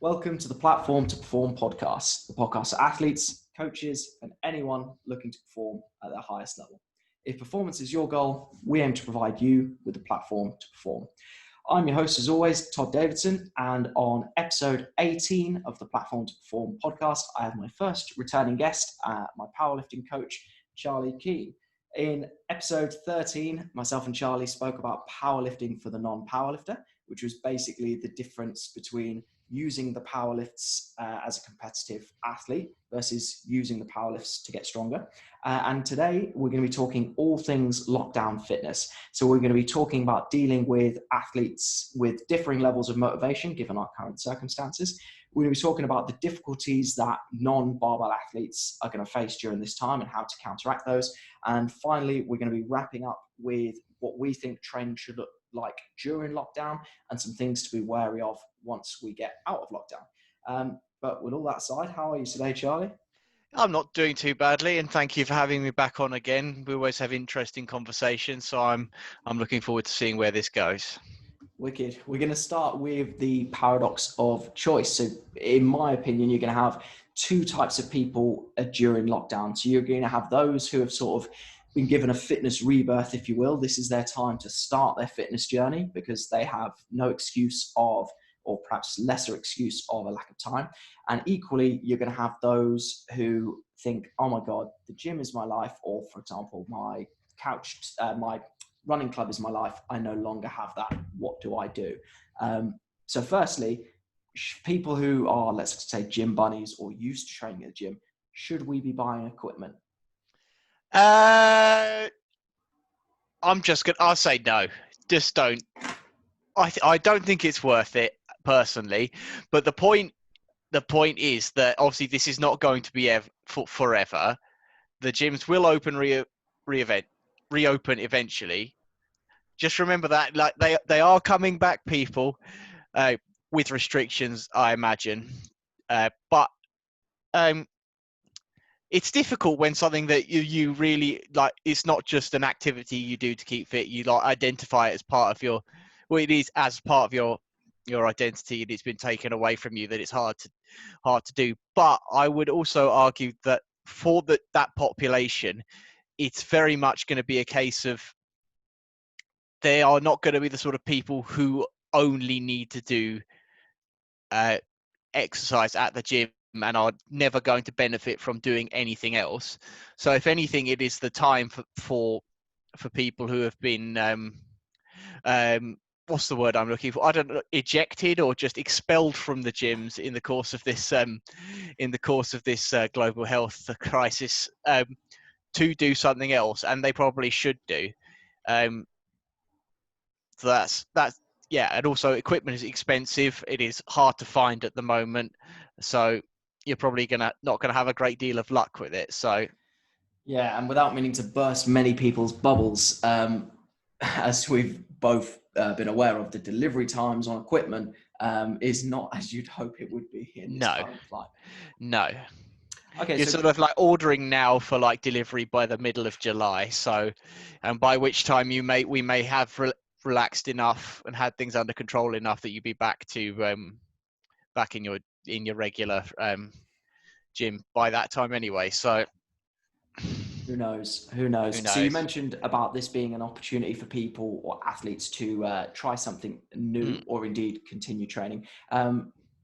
Welcome to the Platform to Perform podcast, the podcast for athletes, coaches, and anyone looking to perform at their highest level. If performance is your goal, we aim to provide you with a platform to perform. I'm your host, as always, Todd Davidson, and on episode 18 of the Platform to Perform podcast, I have my first returning guest, my powerlifting coach, Charlie Keane. In episode 13, myself and Charlie spoke about powerlifting for the non-powerlifter, which was basically the difference between using the powerlifts as a competitive athlete versus using the powerlifts to get stronger. And today we're going to be talking all things lockdown fitness. So we're going to be talking about dealing with athletes with differing levels of motivation given our current circumstances. We're going to be talking about the difficulties that non-barbell athletes are going to face during this time and how to counteract those. And finally, we're going to be wrapping up with what we think training should look like during lockdown and some things to be wary of once we get out of lockdown. But with all that aside, how are you today, Charlie? I'm not doing too badly, and thank you for having me back on again. We always have interesting conversations, so I'm looking forward to seeing where this goes. Wicked. We're going to start with the paradox of choice. So in my opinion, you're going to have two types of people during lockdown. So you're going to have those who have sort of been given a fitness rebirth, if you will. This is their time to start their fitness journey because they have no excuse of, or perhaps lesser excuse of, a lack of time. And equally, you're going to have those who think, oh my God, the gym is my life. Or for example, my running club is my life. I no longer have that. What do I do? So firstly, people who are, let's say, gym bunnies or used to training at the gym, should we be buying equipment? I'll say no. Just don't. I don't think it's worth it personally. But the point is that obviously this is not going to be forever. The gyms will reopen eventually. Just remember that, like they are coming back, people, with restrictions, I imagine. But it's difficult when something that you really like. It's not just an activity you do to keep fit. You like identify it as part of your. Well, it is as part of your identity, and it's been taken away from you. That it's hard to do. But I would also argue that for that population, it's very much going to be a case of they are not going to be the sort of people who only need to do exercise at the gym and are never going to benefit from doing anything else. So if anything, it is the time for people who have been what's the word I'm looking for? I don't know, ejected or just expelled from the gyms in the course of this global health crisis to do something else, and they probably should do. So that's yeah, and also equipment is expensive. It is hard to find at the moment, so you're probably not gonna have a great deal of luck with it. So yeah, and without meaning to burst many people's bubbles, as we've both been aware of, the delivery times on equipment is not as you'd hope it would be in this current climate. No. Okay, you're sort of like ordering now for like delivery by the middle of July. So, and by which time we may have relaxed enough and had things under control enough that you'd be back in your regular gym by that time anyway. So who knows? So you mentioned about this being an opportunity for people or athletes to try something new or indeed continue training.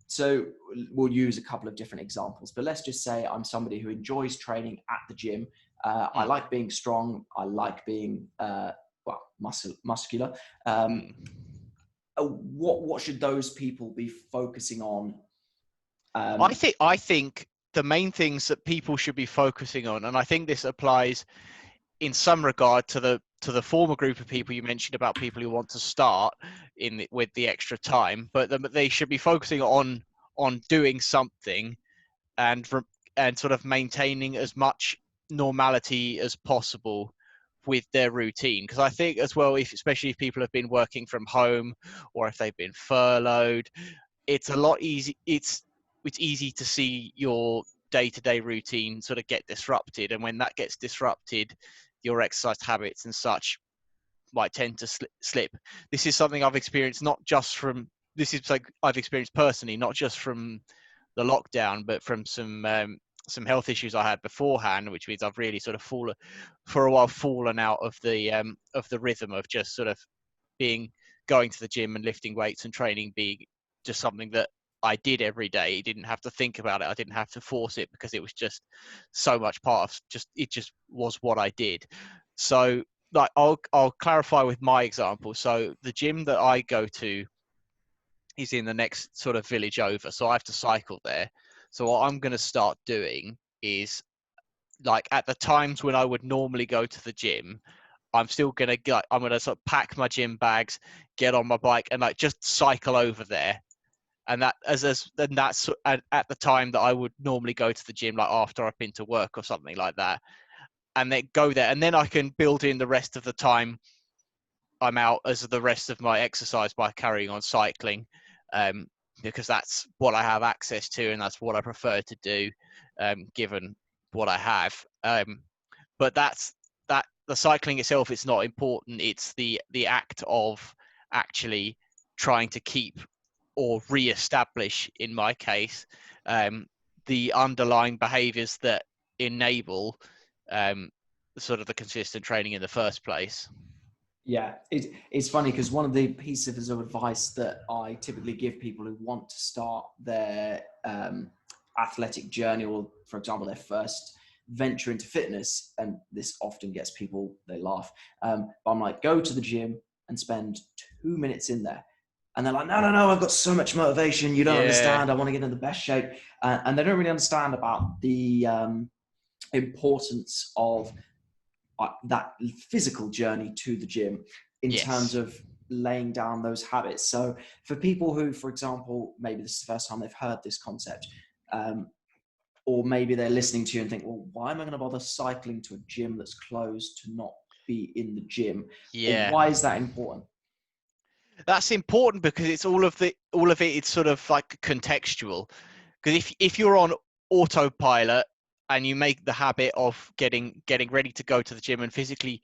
So we'll use a couple of different examples, but let's just say I'm somebody who enjoys training at the gym. I like being strong. I like being muscular. What should those people be focusing on? I think the main things that people should be focusing on, and I think this applies in some regard to the former group of people you mentioned about people who want to start with the extra time, but they should be focusing on doing something and sort of maintaining as much normality as possible with their routine. Because I think as well, especially if people have been working from home or if they've been furloughed, it's a lot easy. It's easy to see your day-to-day routine sort of get disrupted, and when that gets disrupted, your exercise habits and such might tend to slip. This is something I've experienced not just from this is like I've experienced personally, not just from the lockdown, but from some health issues I had beforehand, which means I've really sort of fallen out of the rhythm of just sort of going to the gym and lifting weights and training being just something that I did every day. I didn't have to think about it. I didn't have to force it because it was just so much part of it just was what I did. So like I'll clarify with my example. So the gym that I go to is in the next sort of village over. So I have to cycle there. So what I'm going to start doing is, like, at the times when I would normally go to the gym, I'm still going to I'm going to sort of pack my gym bags, get on my bike and like just cycle over there. And that then that's at the time that I would normally go to the gym, like after I've been to work or something like that, and then go there. And then I can build in the rest of the time I'm out as the rest of my exercise by carrying on cycling, because that's what I have access to and that's what I prefer to do, given what I have. But the cycling itself is not important. It's the act of actually trying to keep or re-establish, in my case, the underlying behaviors that enable sort of the consistent training in the first place. Yeah, it's funny because one of the pieces of advice that I typically give people who want to start their athletic journey, or for example, their first venture into fitness, and this often gets people, they laugh, but I'm like, go to the gym and spend 2 minutes in there. And they're like, no, I've got so much motivation. You don't understand. I want to get in the best shape. And they don't really understand about the importance of that physical journey to the gym in terms of laying down those habits. So for people who, for example, maybe this is the first time they've heard this concept, or maybe they're listening to you and think, well, why am I going to bother cycling to a gym that's closed to not be in the gym? Yeah. Or why is that important? That's important because it's all of it. It's sort of like contextual. Because if you're on autopilot and you make the habit of getting ready to go to the gym and physically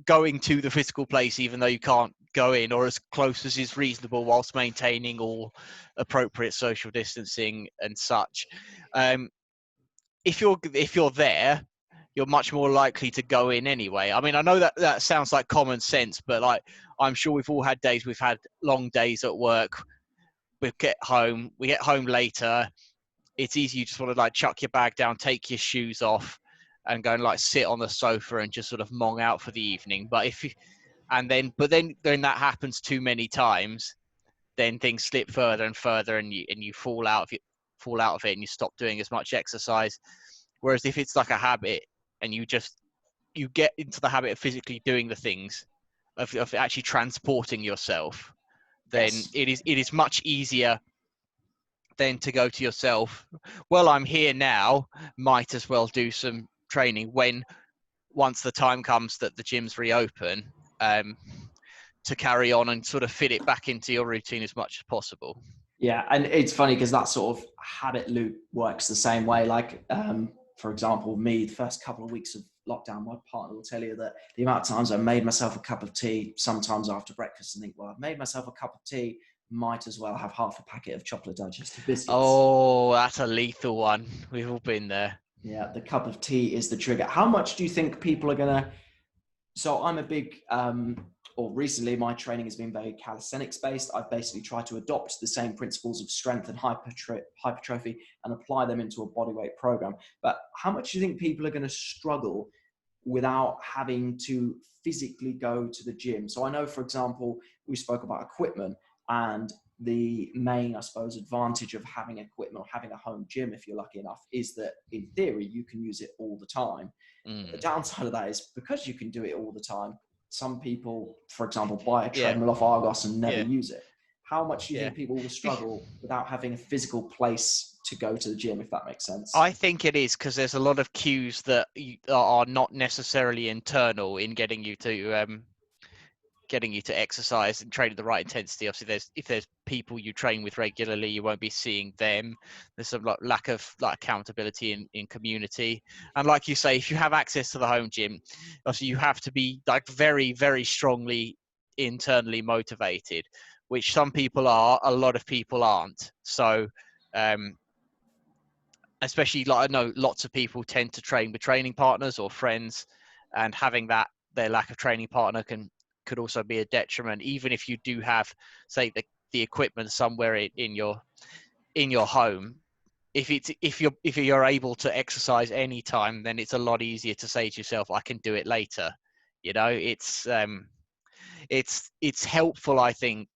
going to the physical place, even though you can't go in, or as close as is reasonable whilst maintaining all appropriate social distancing and such, if you're there, you're much more likely to go in anyway. I mean, I know that sounds like common sense, but like, I'm sure we've all had days, we've had long days at work. We get home later. It's easy. You just want to like chuck your bag down, take your shoes off and go and like sit on the sofa and just sort of mong out for the evening. But then that happens too many times, then things slip further and further and you fall out of it and you stop doing as much exercise. Whereas if it's like a habit and you get into the habit of physically doing the things, of actually transporting yourself, then it is much easier then to go to yourself, well, I'm here now, might as well do some training once the time comes that the gyms reopen, to carry on and sort of fit it back into your routine as much as possible. Yeah, and it's funny because that sort of habit loop works the same way. Like, for example, me, the first couple of weeks of lockdown, my partner will tell you that the amount of times I made myself a cup of tea, sometimes after breakfast, and think, well, I've made myself a cup of tea, might as well have half a packet of chocolate digestive biscuits. Oh, that's a lethal one. We've all been there. Yeah, the cup of tea is the trigger. How much do you think people are going to... So I'm a big... or recently my training has been very calisthenics based. I've basically tried to adopt the same principles of strength and hypertrophy and apply them into a bodyweight program. But how much do you think people are going to struggle without having to physically go to the gym? So I know, for example, we spoke about equipment, and the main, I suppose, advantage of having equipment or having a home gym, if you're lucky enough, is that in theory, you can use it all the time. The downside of that is because you can do it all the time, some people, for example, buy a treadmill off Argos and never use it. How much do you think people will struggle without having a physical place to go to the gym, if that makes sense? I think it is because there's a lot of cues that are not necessarily internal in getting you to exercise and train at the right intensity. Obviously, if there's people you train with regularly, you won't be seeing them. There's some lack of accountability in community. And like you say, if you have access to the home gym, obviously you have to be like very, very strongly internally motivated. which some people are, a lot of people aren't. So, especially like I know lots of people tend to train with training partners or friends, and having their lack of training partner could also be a detriment, even if you do have, say, the equipment somewhere in your home. If you're able to exercise anytime, then it's a lot easier to say to yourself, I can do it later. It's helpful, I think,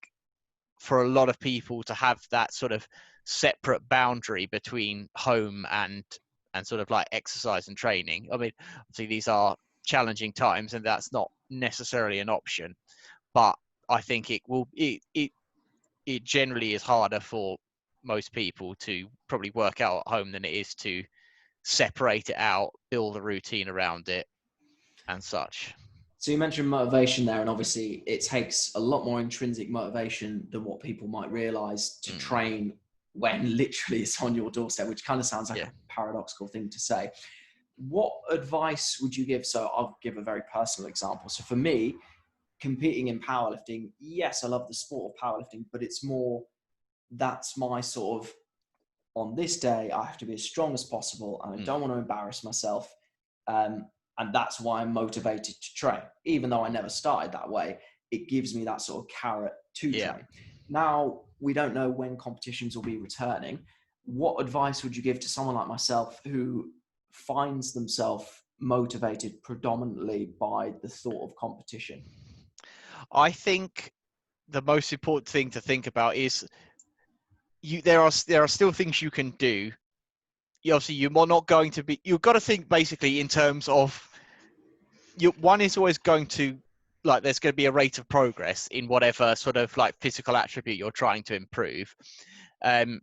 for a lot of people to have that sort of separate boundary between home and sort of like exercise and training. I mean, obviously these are challenging times and that's not necessarily an option, but I think it generally is harder for most people to probably work out at home than it is to separate it out, build a routine around it and such. So you mentioned motivation there, and obviously it takes a lot more intrinsic motivation than what people might realize to train when literally it's on your doorstep, which kind of sounds like a paradoxical thing to say. What advice would you give? So I'll give a very personal example. So for me, competing in powerlifting, yes, I love the sport of powerlifting, but it's more, that's my sort of, on this day, I have to be as strong as possible and I don't want to embarrass myself. And that's why I'm motivated to train. Even though I never started that way, it gives me that sort of carrot to train. Now, we don't know when competitions will be returning. What advice would you give to someone like myself who finds themselves motivated predominantly by the thought of competition? I think the most important thing to think about is there are still things you can do. Obviously, you're not going to be. You've got to think basically in terms of one is always going to, like, there's going to be a rate of progress in whatever sort of like physical attribute you're trying to improve. And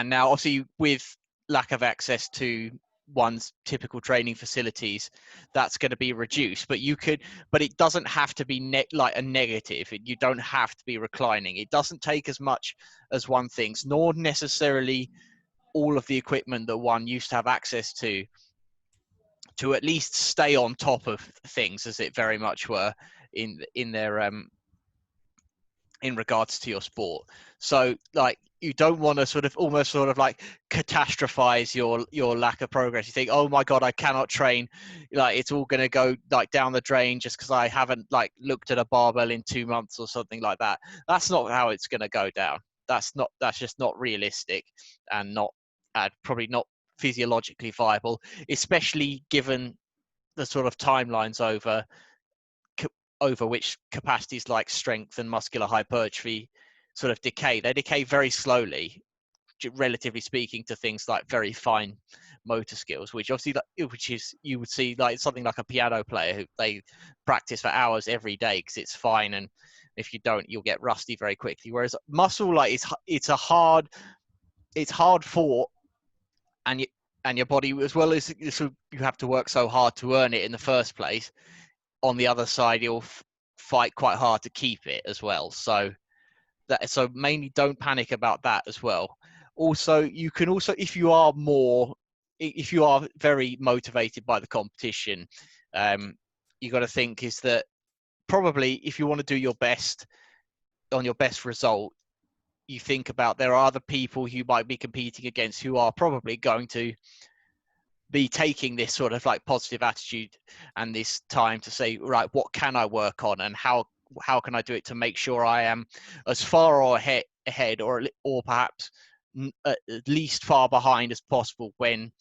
now, obviously, with lack of access to one's typical training facilities, that's going to be reduced. But it doesn't have to be like a negative. You don't have to be reclining. It doesn't take as much as one thinks, nor necessarily all of the equipment that one used to have access to at least stay on top of things, as it very much were in their in regards to your sport. So like, you don't want to sort of almost sort of like catastrophize your lack of progress. You think, oh my God, I cannot train. Like, it's all going to go like down the drain just because I haven't like looked at a barbell in 2 months or something like that. That's not how it's going to go down. That's just not realistic, and probably not physiologically viable, especially given the sort of timelines over which capacities like strength and muscular hypertrophy sort of decay. They decay very slowly, relatively speaking, to things like very fine motor skills, which obviously, you would see like something like a piano player who they practice for hours every day because it's fine, and if you don't, you'll get rusty very quickly. Whereas muscle, like, it's hard fought, and your body, as well as you have to work so hard to earn it in the first place, on the other side you'll fight quite hard to keep it as well. So mainly don't panic about that as well. Also, you can also, if you are very motivated by the competition, you got to think is that probably if you want to do your best on your best result, you think about there are other people you might be competing against who are probably going to be taking this sort of like positive attitude and this time to say, right, what can I work on, and how can I do it to make sure I am as far ahead or perhaps at least far behind as possible when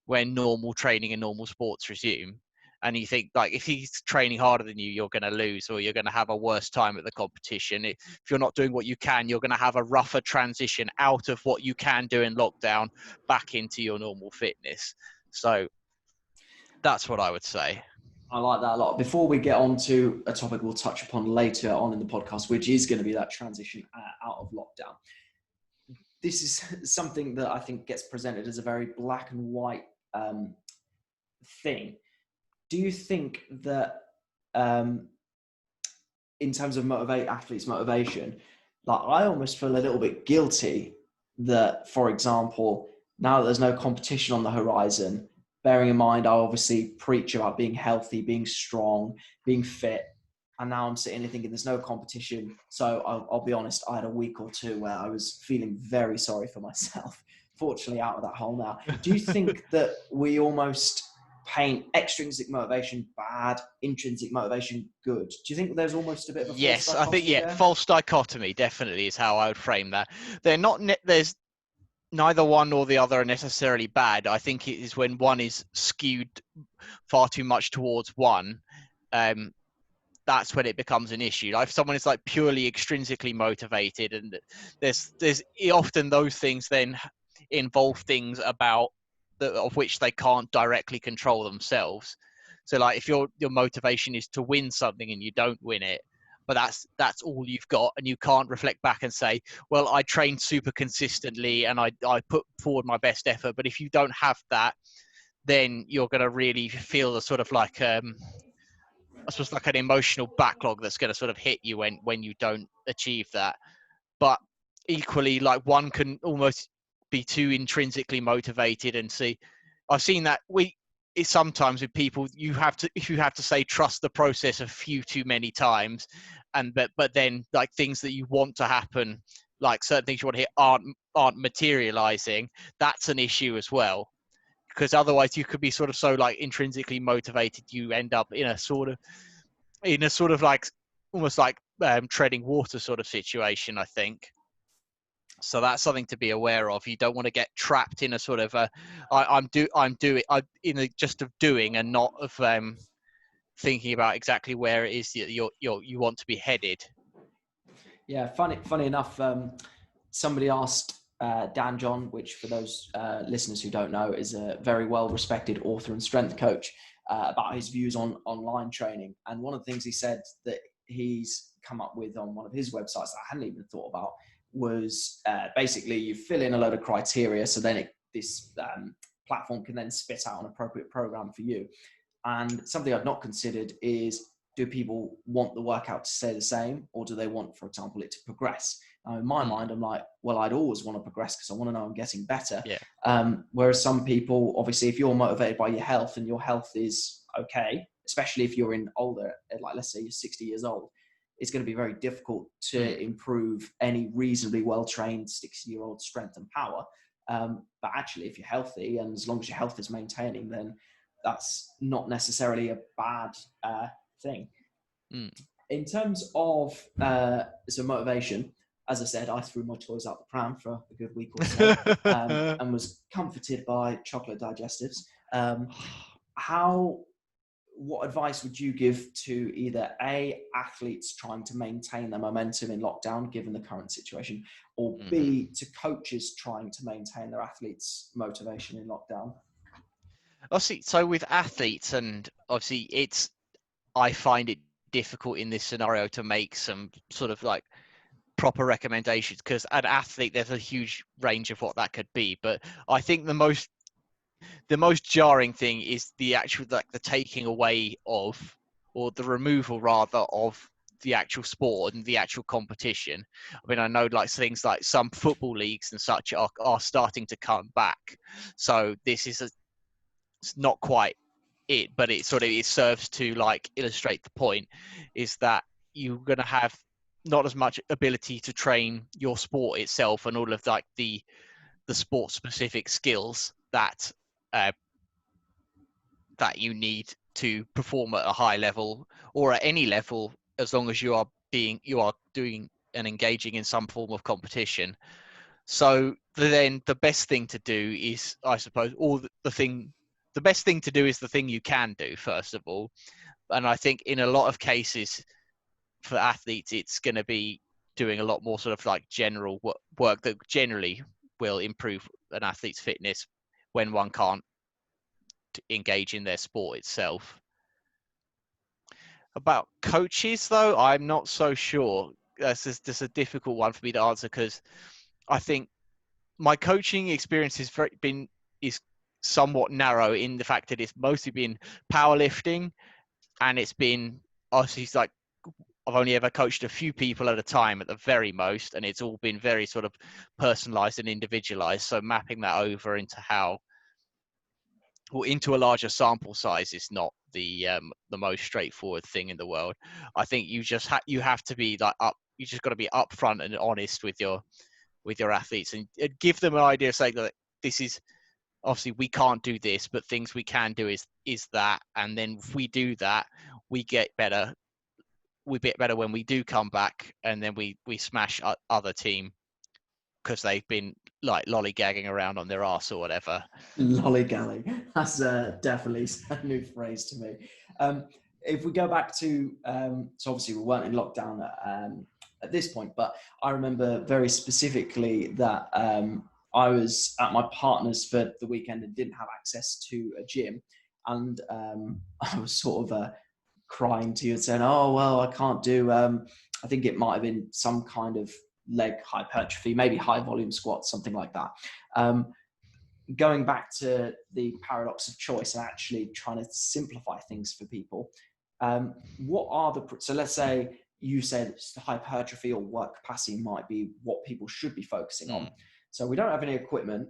normal training and normal sports resume. And you think, like, if he's training harder than you, you're going to lose, or you're going to have a worse time at the competition. If you're not doing what you can, you're going to have a rougher transition out of what you can do in lockdown back into your normal fitness. So that's what I would say. I like that a lot. Before we get on to a topic we'll touch upon later on in the podcast, which is going to be that transition out of lockdown. This is something that I think gets presented as a very black and white thing. Do you think that in terms of athletes' motivation, like, I almost feel a little bit guilty that, for example, now that there's no competition on the horizon, bearing in mind I obviously preach about being healthy, being strong, being fit, And now I'm sitting here thinking there's no competition. So I'll be honest, I had a week or two where I was feeling very sorry for myself. Fortunately, out of that hole now. Do you think that we almost paint extrinsic motivation bad, intrinsic motivation good? Do you think there's almost a bit of a false Yes, I think, dichotomy there? false dichotomy definitely is how I would frame that. They're not, there's neither one nor the other are necessarily bad. I think it is when one is skewed far too much towards one, that's when it becomes an issue. Like if someone is like purely extrinsically motivated, and there's often those things then involve things about of which they can't directly control themselves. So like if your motivation is to win something and you don't win it, but that's all you've got, and you can't reflect back and say, well, I trained super consistently and I put forward my best effort. But if you don't have that, then you're going to really feel the sort of like I suppose like an emotional backlog that's going to sort of hit you when you don't achieve that. But equally, like one can almost be too intrinsically motivated and see. I've seen that it's sometimes with people you have to say trust the process a few too many times, and but then like things that you want to happen, like certain things you want to hit aren't materializing. That's an issue as well, because otherwise you could be sort of so like intrinsically motivated you end up in a sort of like almost like treading water sort of situation, I think. So that's something to be aware of. You don't want to get trapped in a sort of just of doing and not of thinking about exactly where it is that you want to be headed. Yeah, funny enough, somebody asked Dan John, which for those listeners who don't know, is a very well-respected author and strength coach, about his views on online training. And one of the things he said that he's come up with on one of his websites that I hadn't even thought about was basically you fill in a load of criteria, so then this platform can then spit out an appropriate program for you. And something I've not considered is, do people want the workout to stay the same, or do they want, for example, it to progress? Now, in my mind, I'm like, well, I'd always want to progress because I want to know I'm getting better. Yeah. Whereas some people, obviously, if you're motivated by your health and your health is okay, especially if you're in older, like let's say you're 60 years old, it's going to be very difficult to improve any reasonably well-trained 60-year-old strength and power. But actually, if you're healthy and as long as your health is maintaining, then that's not necessarily a bad thing. In terms of some motivation, as I said, I threw my toys out the pram for a good week or so and was comforted by chocolate digestives. What advice would you give to either A, athletes trying to maintain their momentum in lockdown, given the current situation, or B, to coaches trying to maintain their athletes' motivation in lockdown? Obviously, so with athletes, and obviously I find it difficult in this scenario to make some sort of like proper recommendations, because an athlete, there's a huge range of what that could be. But I think the most jarring thing is the actual, like the taking away of, or the removal rather, of the actual sport and the actual competition. I mean, I know like things like some football leagues and such are starting to come back. So this is it's not quite it, but it serves to like illustrate the point, is that you're going to have not as much ability to train your sport itself and all of like the sport specific skills that that you need to perform at a high level or at any level, as long as you are doing and engaging in some form of competition. So then the best thing to do is, I suppose, the best thing to do is the thing you can do, first of all. And I think in a lot of cases for athletes, it's going to be doing a lot more sort of like general work that generally will improve an athlete's fitness when one can't engage in their sport itself. About coaches, though, I'm not so sure. This is a difficult one for me to answer, because I think my coaching experience is somewhat narrow in the fact that it's mostly been powerlifting, and it's been obviously like I've only ever coached a few people at a time at the very most, and it's all been very sort of personalized and individualized. So mapping that over into how into a larger sample size is not the most straightforward thing in the world. I think you just you have to be like you just got to be upfront and honest with your athletes, and give them an idea, saying that this is obviously we can't do this, but things we can do is that, and then if we do that, we get better. We get better when we do come back, and then we smash other team because they've been like lollygagging around on their arse or whatever. Lollygagging. That's definitely a new phrase to me. If we go back to, so obviously we weren't in lockdown at this point, but I remember very specifically that I was at my partner's for the weekend and didn't have access to a gym. And I was sort of crying to you and saying, oh, well, I can't do, I think it might have been some kind of leg hypertrophy, maybe high volume squats, something like that. Going back to the paradox of choice and actually trying to simplify things for people, what are so let's say you said hypertrophy or work capacity might be what people should be focusing on. So we don't have any equipment.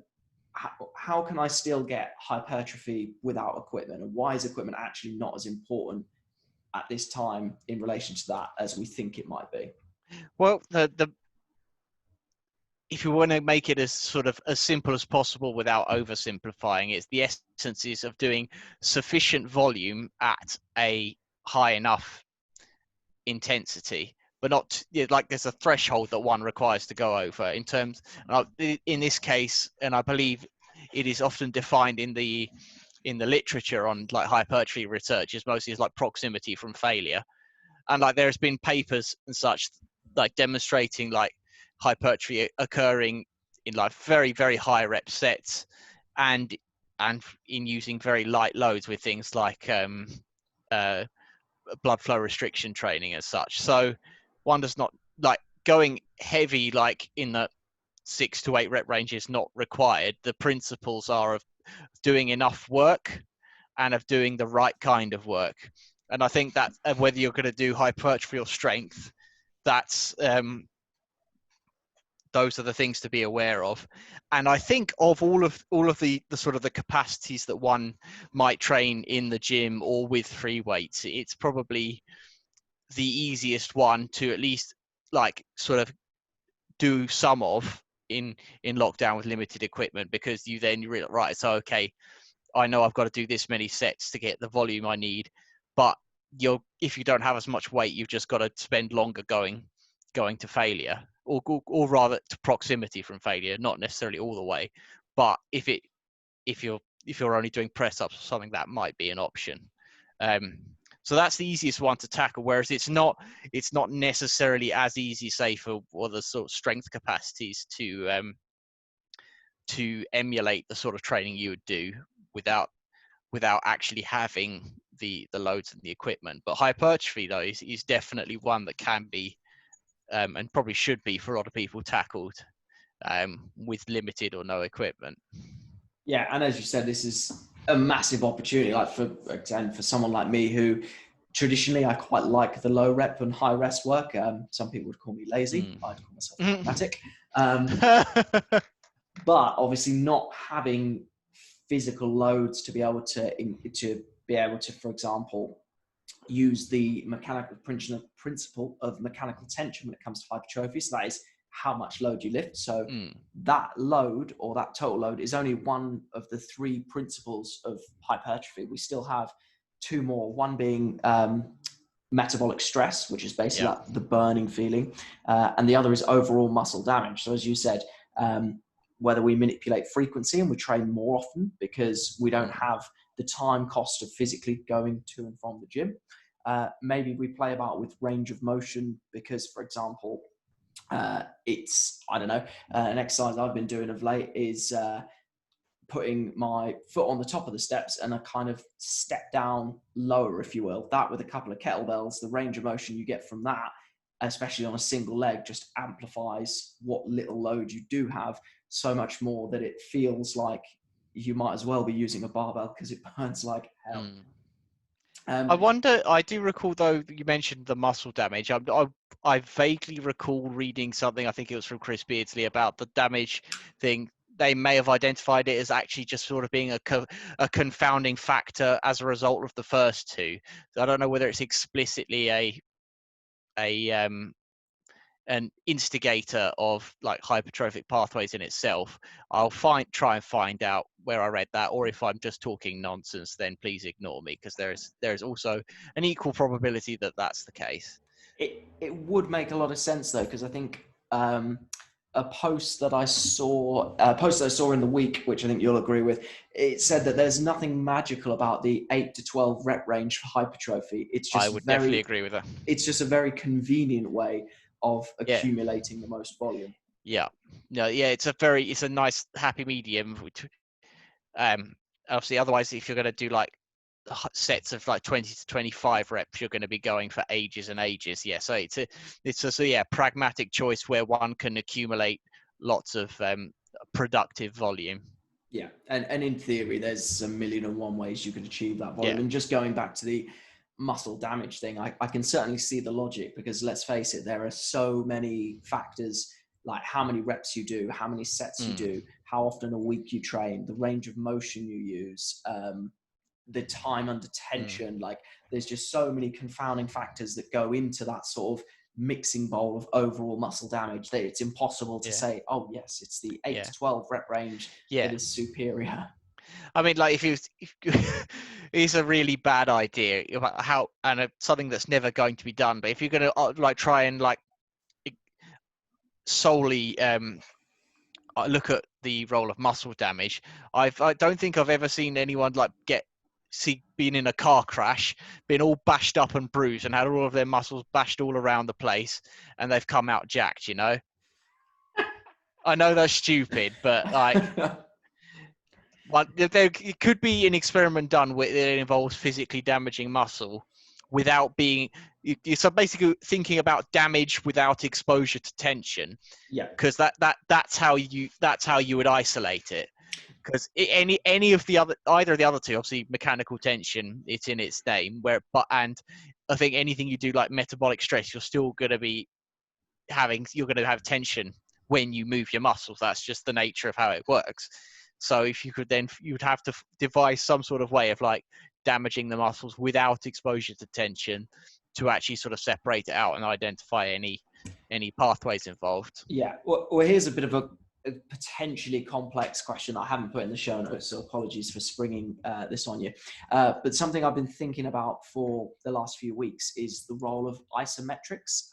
How can I still get hypertrophy without equipment? And why is equipment actually not as important at this time in relation to that as we think it might be? Well, if you want to make it as sort of as simple as possible without oversimplifying, it's the essence is of doing sufficient volume at a high enough intensity, but not like there's a threshold that one requires to go over in terms in this case, and I believe it is often defined in the literature on like hypertrophy research is mostly as like proximity from failure. And like there's been papers and such like demonstrating like hypertrophy occurring in like very, very high rep sets and in using very light loads with things like blood flow restriction training as such. So one does not like going heavy like in the 6 to 8 rep range is not required. The principles are of doing enough work and of doing the right kind of work. And I think that whether you're going to do hypertrophy or strength, that's those are the things to be aware of. And I think of all of the sort of the capacities that one might train in the gym or with free weights, it's probably the easiest one to at least like sort of do some of in lockdown with limited equipment, because you realize, right, so okay, I know I've got to do this many sets to get the volume I need, but if you don't have as much weight, you've just got to spend longer going to failure, or rather to proximity from failure, not necessarily all the way. But if you're only doing press ups or something, that might be an option. So that's the easiest one to tackle. Whereas it's not necessarily as easy, say, for the sort of strength capacities to emulate the sort of training you would do without actually having the loads and the equipment. But hypertrophy though is definitely one that can be and probably should be for a lot of people tackled with limited or no equipment. Yeah, and as you said, this is a massive opportunity. Like for someone like me who traditionally I quite like the low rep and high rest work. Some people would call me lazy. I'd call myself pragmatic. But obviously not having physical loads to be able to, for example, use the mechanical principle of mechanical tension when it comes to hypertrophy. So that is how much load you lift. So that load or that total load is only one of the 3 principles of hypertrophy. We still have 2 more, one being metabolic stress, which is basically like the burning feeling. And the other is overall muscle damage. So as you said, whether we manipulate frequency and we train more often because we don't have the time cost of physically going to and from the gym. Maybe we play about with range of motion because, for example, it's, I don't know, an exercise I've been doing of late is putting my foot on the top of the steps and a kind of step down lower, if you will. That with a couple of kettlebells, the range of motion you get from that, especially on a single leg, just amplifies what little load you do have so much more that it feels like you might as well be using a barbell because it burns like hell. I wonder, I do recall though, you mentioned the muscle damage. I vaguely recall reading something, I think it was from Chris Beardsley, about the damage thing they may have identified it as actually just sort of being a confounding factor as a result of the first two. So I don't know whether it's explicitly an instigator of like hypertrophic pathways in itself. I'll try and find out where I read that, or if I'm just talking nonsense, then please ignore me, because there is also an equal probability that that's the case. It would make a lot of sense though, because I think a post that I saw in the week, which I think you'll agree with, it said that there's nothing magical about the 8 to 12 rep range for hypertrophy. I would definitely agree with that. It's just a very convenient way of Yeah. accumulating the most volume. Yeah. No, yeah, it's a nice happy medium. Obviously, otherwise, if you're going to do like sets of like 20 to 25 reps, you're going to be going for ages and ages. Yeah, so it's a pragmatic choice where one can accumulate lots of productive volume. Yeah, and in theory, there's a million and one ways you could achieve that volume. Yeah. And just going back to the muscle damage thing, I can certainly see the logic, because let's face it, there are so many factors, like how many reps you do, how many sets you do, how often a week you train, the range of motion you use, the time under tension. Like there's just so many confounding factors that go into that sort of mixing bowl of overall muscle damage that it's impossible to say, oh yes, it's the 8 to 12 rep range that is superior. I mean, like if it's a really bad idea about how, and something that's never going to be done, but if you're going to like try and like solely look at the role of muscle damage, I don't think I've ever seen anyone like been in a car crash, been all bashed up and bruised, and had all of their muscles bashed all around the place, and they've come out jacked. You know, I know that's stupid, but like, there could be an experiment done where it involves physically damaging muscle without being. So basically, thinking about damage without exposure to tension. Yeah, because that's how you would isolate it. Because any of the other, either of the other two, obviously mechanical tension, it's in its name. And I think anything you do like metabolic stress, you're going to have tension when you move your muscles. That's just the nature of how it works. So if you could then, you'd have to devise some sort of way of like damaging the muscles without exposure to tension to actually sort of separate it out and identify any pathways involved. Yeah. Well, here's a bit of a potentially complex question I haven't put in the show notes, so apologies for springing this on you. But something I've been thinking about for the last few weeks is the role of isometrics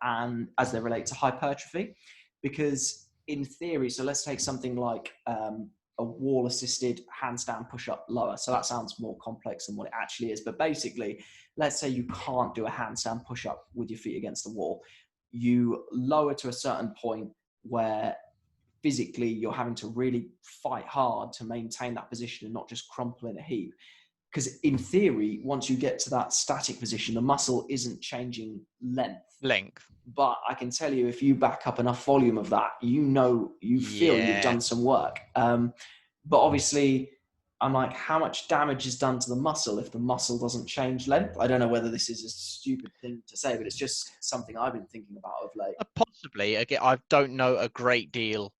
and as they relate to hypertrophy. Because in theory, so let's take something like a wall-assisted handstand push-up lower. So that sounds more complex than what it actually is. But basically, let's say you can't do a handstand push-up with your feet against the wall. You lower to a certain point where physically you're having to really fight hard to maintain that position and not just crumple in a heap. Because in theory, once you get to that static position, the muscle isn't changing length. But I can tell you, if you back up enough volume of that, you feel you've done some work. But obviously, I'm like, how much damage is done to the muscle if the muscle doesn't change length? I don't know whether this is a stupid thing to say, but it's just something I've been thinking about of late. Possibly. Again, I don't know a great deal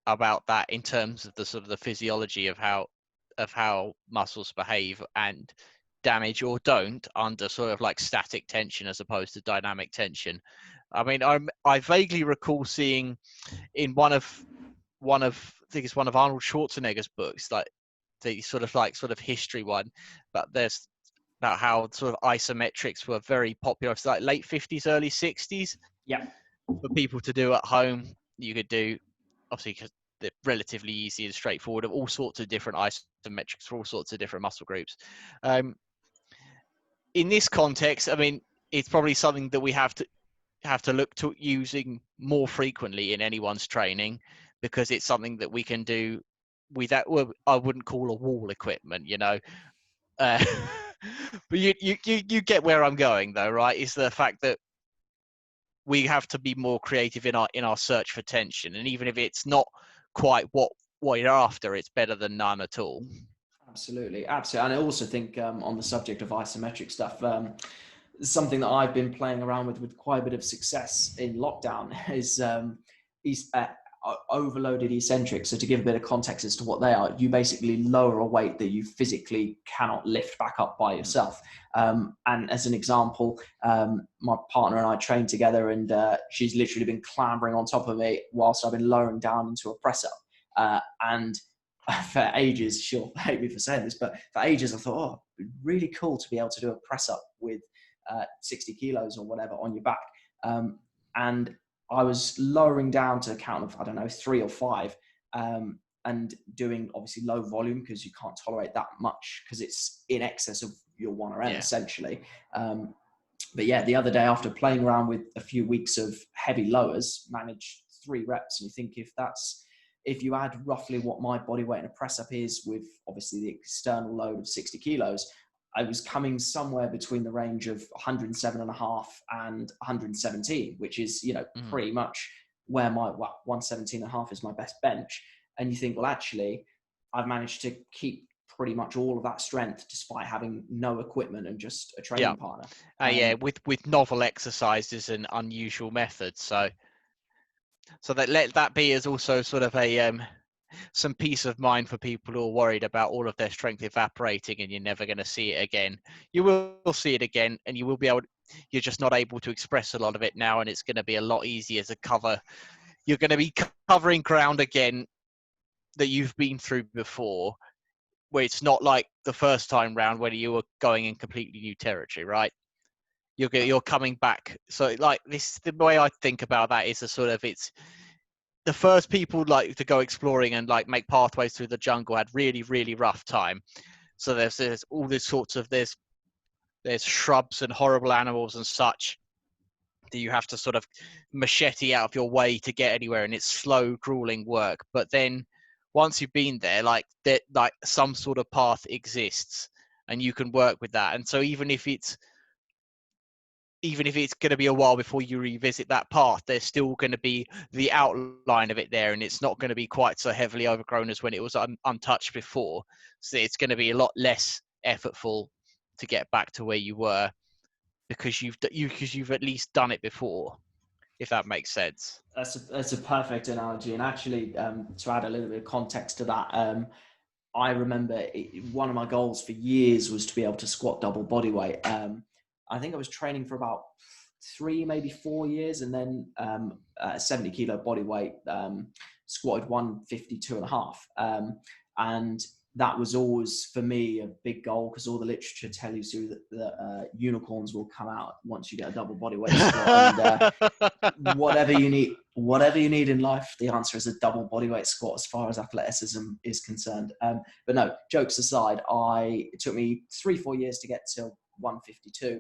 about that in terms of the sort of the physiology of how muscles behave and damage or don't under sort of like static tension as opposed to dynamic tension. I mean, I vaguely recall seeing in one of I think it's one of Arnold Schwarzenegger's books, like the sort of history one, but there's about how sort of isometrics were very popular. It's like late 50s, early 60s. Yeah. For people to do at home. You could do, obviously, because they're relatively easy and straightforward, of all sorts of different isometrics for all sorts of different muscle groups. In this context, I mean, it's probably something that we have to look to using more frequently in anyone's training, because it's something that we can do without, I wouldn't call a wall equipment, you know. But you get where I'm going, though, right? Is the fact that we have to be more creative in our search for tension, and even if it's not quite what you're after, it's better than none at all. Absolutely. And I also think on the subject of isometric stuff, something that I've been playing around with quite a bit of success in lockdown is overloaded eccentrics. So to give a bit of context as to what they are, you basically lower a weight that you physically cannot lift back up by yourself. And as an example, my partner and I trained together, and she's literally been clambering on top of me whilst I've been lowering down into a press up. And for ages, she'll hate me for saying this, but for ages I thought, oh, it'd be really cool to be able to do a press up with 60 kilos or whatever on your back. And I was lowering down to a count of, I don't know, 3 or 5, and doing obviously low volume because you can't tolerate that much because it's in excess of your 1RM essentially. But yeah, the other day after playing around with a few weeks of heavy lowers, managed 3 reps. And you think if you add roughly what my body weight in a press up is with obviously the external load of 60 kilos, I was coming somewhere between the range of 107.5 and 117, which is, pretty much where my 117.5 is my best bench. And you think, well, actually, I've managed to keep pretty much all of that strength despite having no equipment and just a training partner. With novel exercises and unusual methods. So let that be as also sort of a some peace of mind for people who are worried about all of their strength evaporating and you're never going to see it again. You will see it again, and you will be able. You're just not able to express a lot of it now, and it's going to be a lot easier to cover. You're going to be covering ground again that you've been through before, where it's not like the first time round when you were going in completely new territory, right? You're coming back. So like this, the way I think about that is it's the first people like to go exploring and like make pathways through the jungle had really, really rough time. So there's all this sorts of there's shrubs and horrible animals and such that you have to sort of machete out of your way to get anywhere, and it's slow, grueling work. But then once you've been there, like some sort of path exists and you can work with that. And so even if it's going to be a while before you revisit that path, there's still going to be the outline of it there, and it's not going to be quite so heavily overgrown as when it was untouched before. So it's going to be a lot less effortful to get back to where you were because you've at least done it before, if that makes sense. That's a perfect analogy. And actually, to add a little bit of context to that, I remember one of my goals for years was to be able to squat double body weight. I think I was training for about 3, maybe 4 years, and then 70 kilo body weight, squatted 152.5. And that was always for me a big goal because all the literature tells you that unicorns will come out once you get a double body weight squat. And whatever you need in life, the answer is a double body weight squat as far as athleticism is concerned. But no, jokes aside, it took me 3-4 years to get to 152.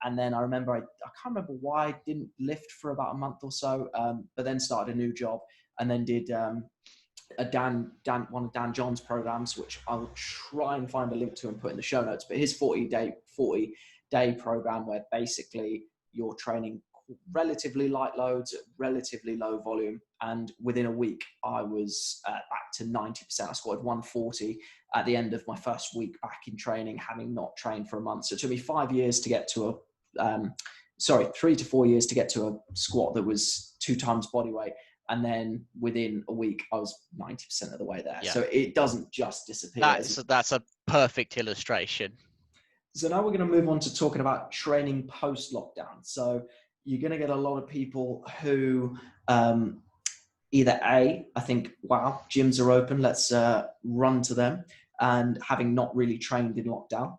And then I remember, I can't remember why I didn't lift for about a month or so, but then started a new job and then did one of Dan John's programs, which I will try and find a link to and put in the show notes, but his 40-day program where basically you're training relatively light loads at relatively low volume. And within a week, I was back to 90%. I scored 140 at the end of my first week back in training, having not trained for a month. So it took me 5 years to get to 3 to 4 years to get to a squat that was 2 times body weight. And then within a week, I was 90% of the way there. Yeah. So it doesn't just disappear. That's a perfect illustration. So now we're going to move on to talking about training post-lockdown. So you're going to get a lot of people who either I think, wow, gyms are open, let's run to them, and having not really trained in lockdown.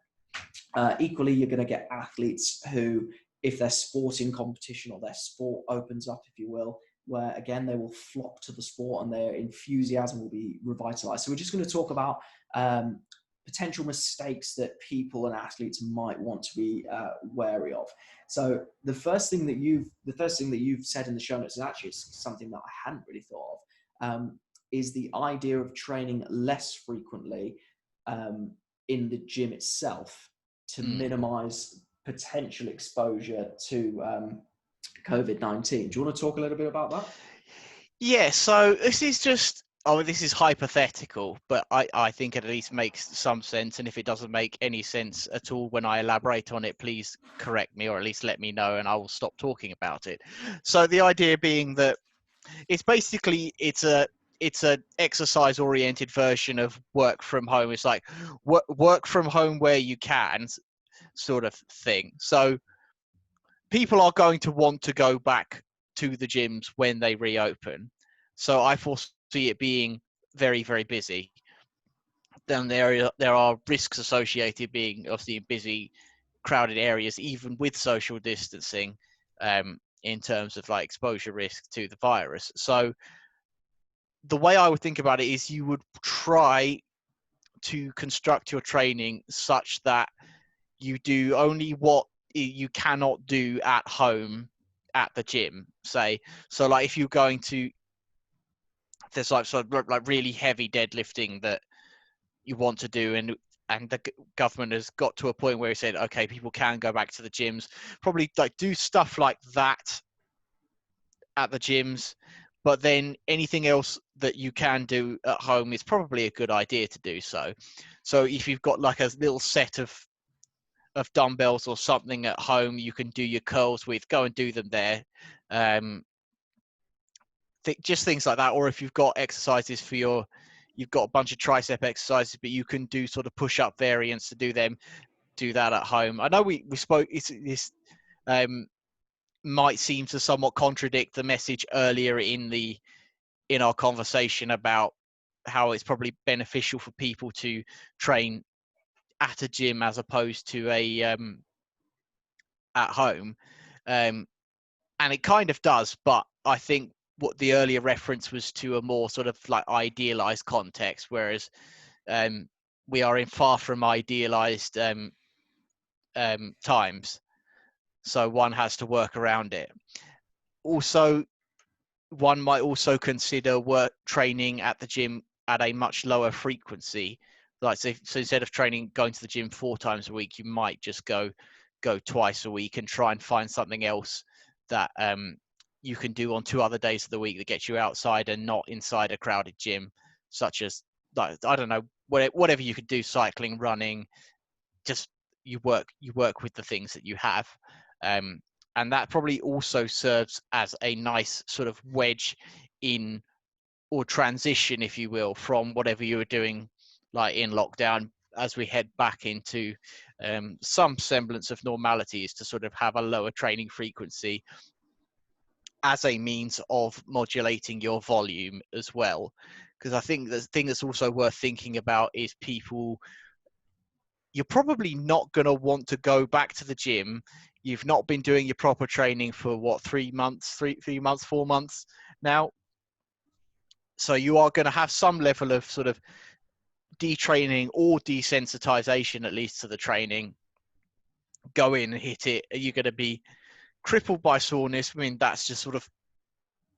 Equally, you're going to get athletes who, if their sporting competition or their sport opens up, if you will, where again, they will flock to the sport and their enthusiasm will be revitalized. So we're just going to talk about potential mistakes that people and athletes might want to be wary of. So the first thing that you've said in the show notes, and actually it's something that I hadn't really thought of, is the idea of training less frequently in the gym itself to minimize potential exposure to COVID-19. Do you want to talk a little bit about that? Yeah, so this is hypothetical, but I think it at least makes some sense. And if it doesn't make any sense at all when I elaborate on it, please correct me or at least let me know and I will stop talking about it. So the idea being that It's basically it's a exercise oriented version of work from home. It's like work from home where you can, sort of thing. So people are going to want to go back to the gyms when they reopen. So I foresee it being very, very busy. Then there are risks associated being obviously in busy, crowded areas, even with social distancing, in terms of like exposure risk to the virus. So the way I would think about it is you would try to construct your training such that you do only what you cannot do at home at the gym, say. So like if you're going to, there's like sort of like really heavy deadlifting that you want to do, and the government has got to a point where it said, okay, people can go back to the gyms, probably like do stuff like that at the gyms, but then anything else that you can do at home is probably a good idea to do so. So if you've got like a little set of dumbbells or something at home you can do your curls with, go and do them there. Just things like that. Or if you've got exercises for you've got a bunch of tricep exercises, but you can do sort of push-up variants to do that at home. I know we spoke, this might seem to somewhat contradict the message earlier in our conversation about how it's probably beneficial for people to train at a gym as opposed to a at home, and it kind of does, but I think what the earlier reference was to a more sort of like idealized context, whereas we are in far from idealized times, so one has to work around it. Also, one might also consider work training at the gym at a much lower frequency. Like so instead of going to the gym 4 times a week, you might just go twice a week and try and find something else that you can do on 2 other days of the week that gets you outside and not inside a crowded gym, such as, like, I don't know, whatever you could do, cycling, running, just you work with the things that you have. And that probably also serves as a nice sort of wedge in, or transition, if you will, from whatever you were doing like in lockdown, as we head back into some semblance of normality, is to sort of have a lower training frequency as a means of modulating your volume as well. Because I think the thing that's also worth thinking about is you're probably not going to want to go back to the gym. You've not been doing your proper training for what, 3 months, 4 months now. So you are going to have some level of sort of detraining or desensitization, at least to the training. Go in and hit it. Are you going to be crippled by soreness? I mean, that's just sort of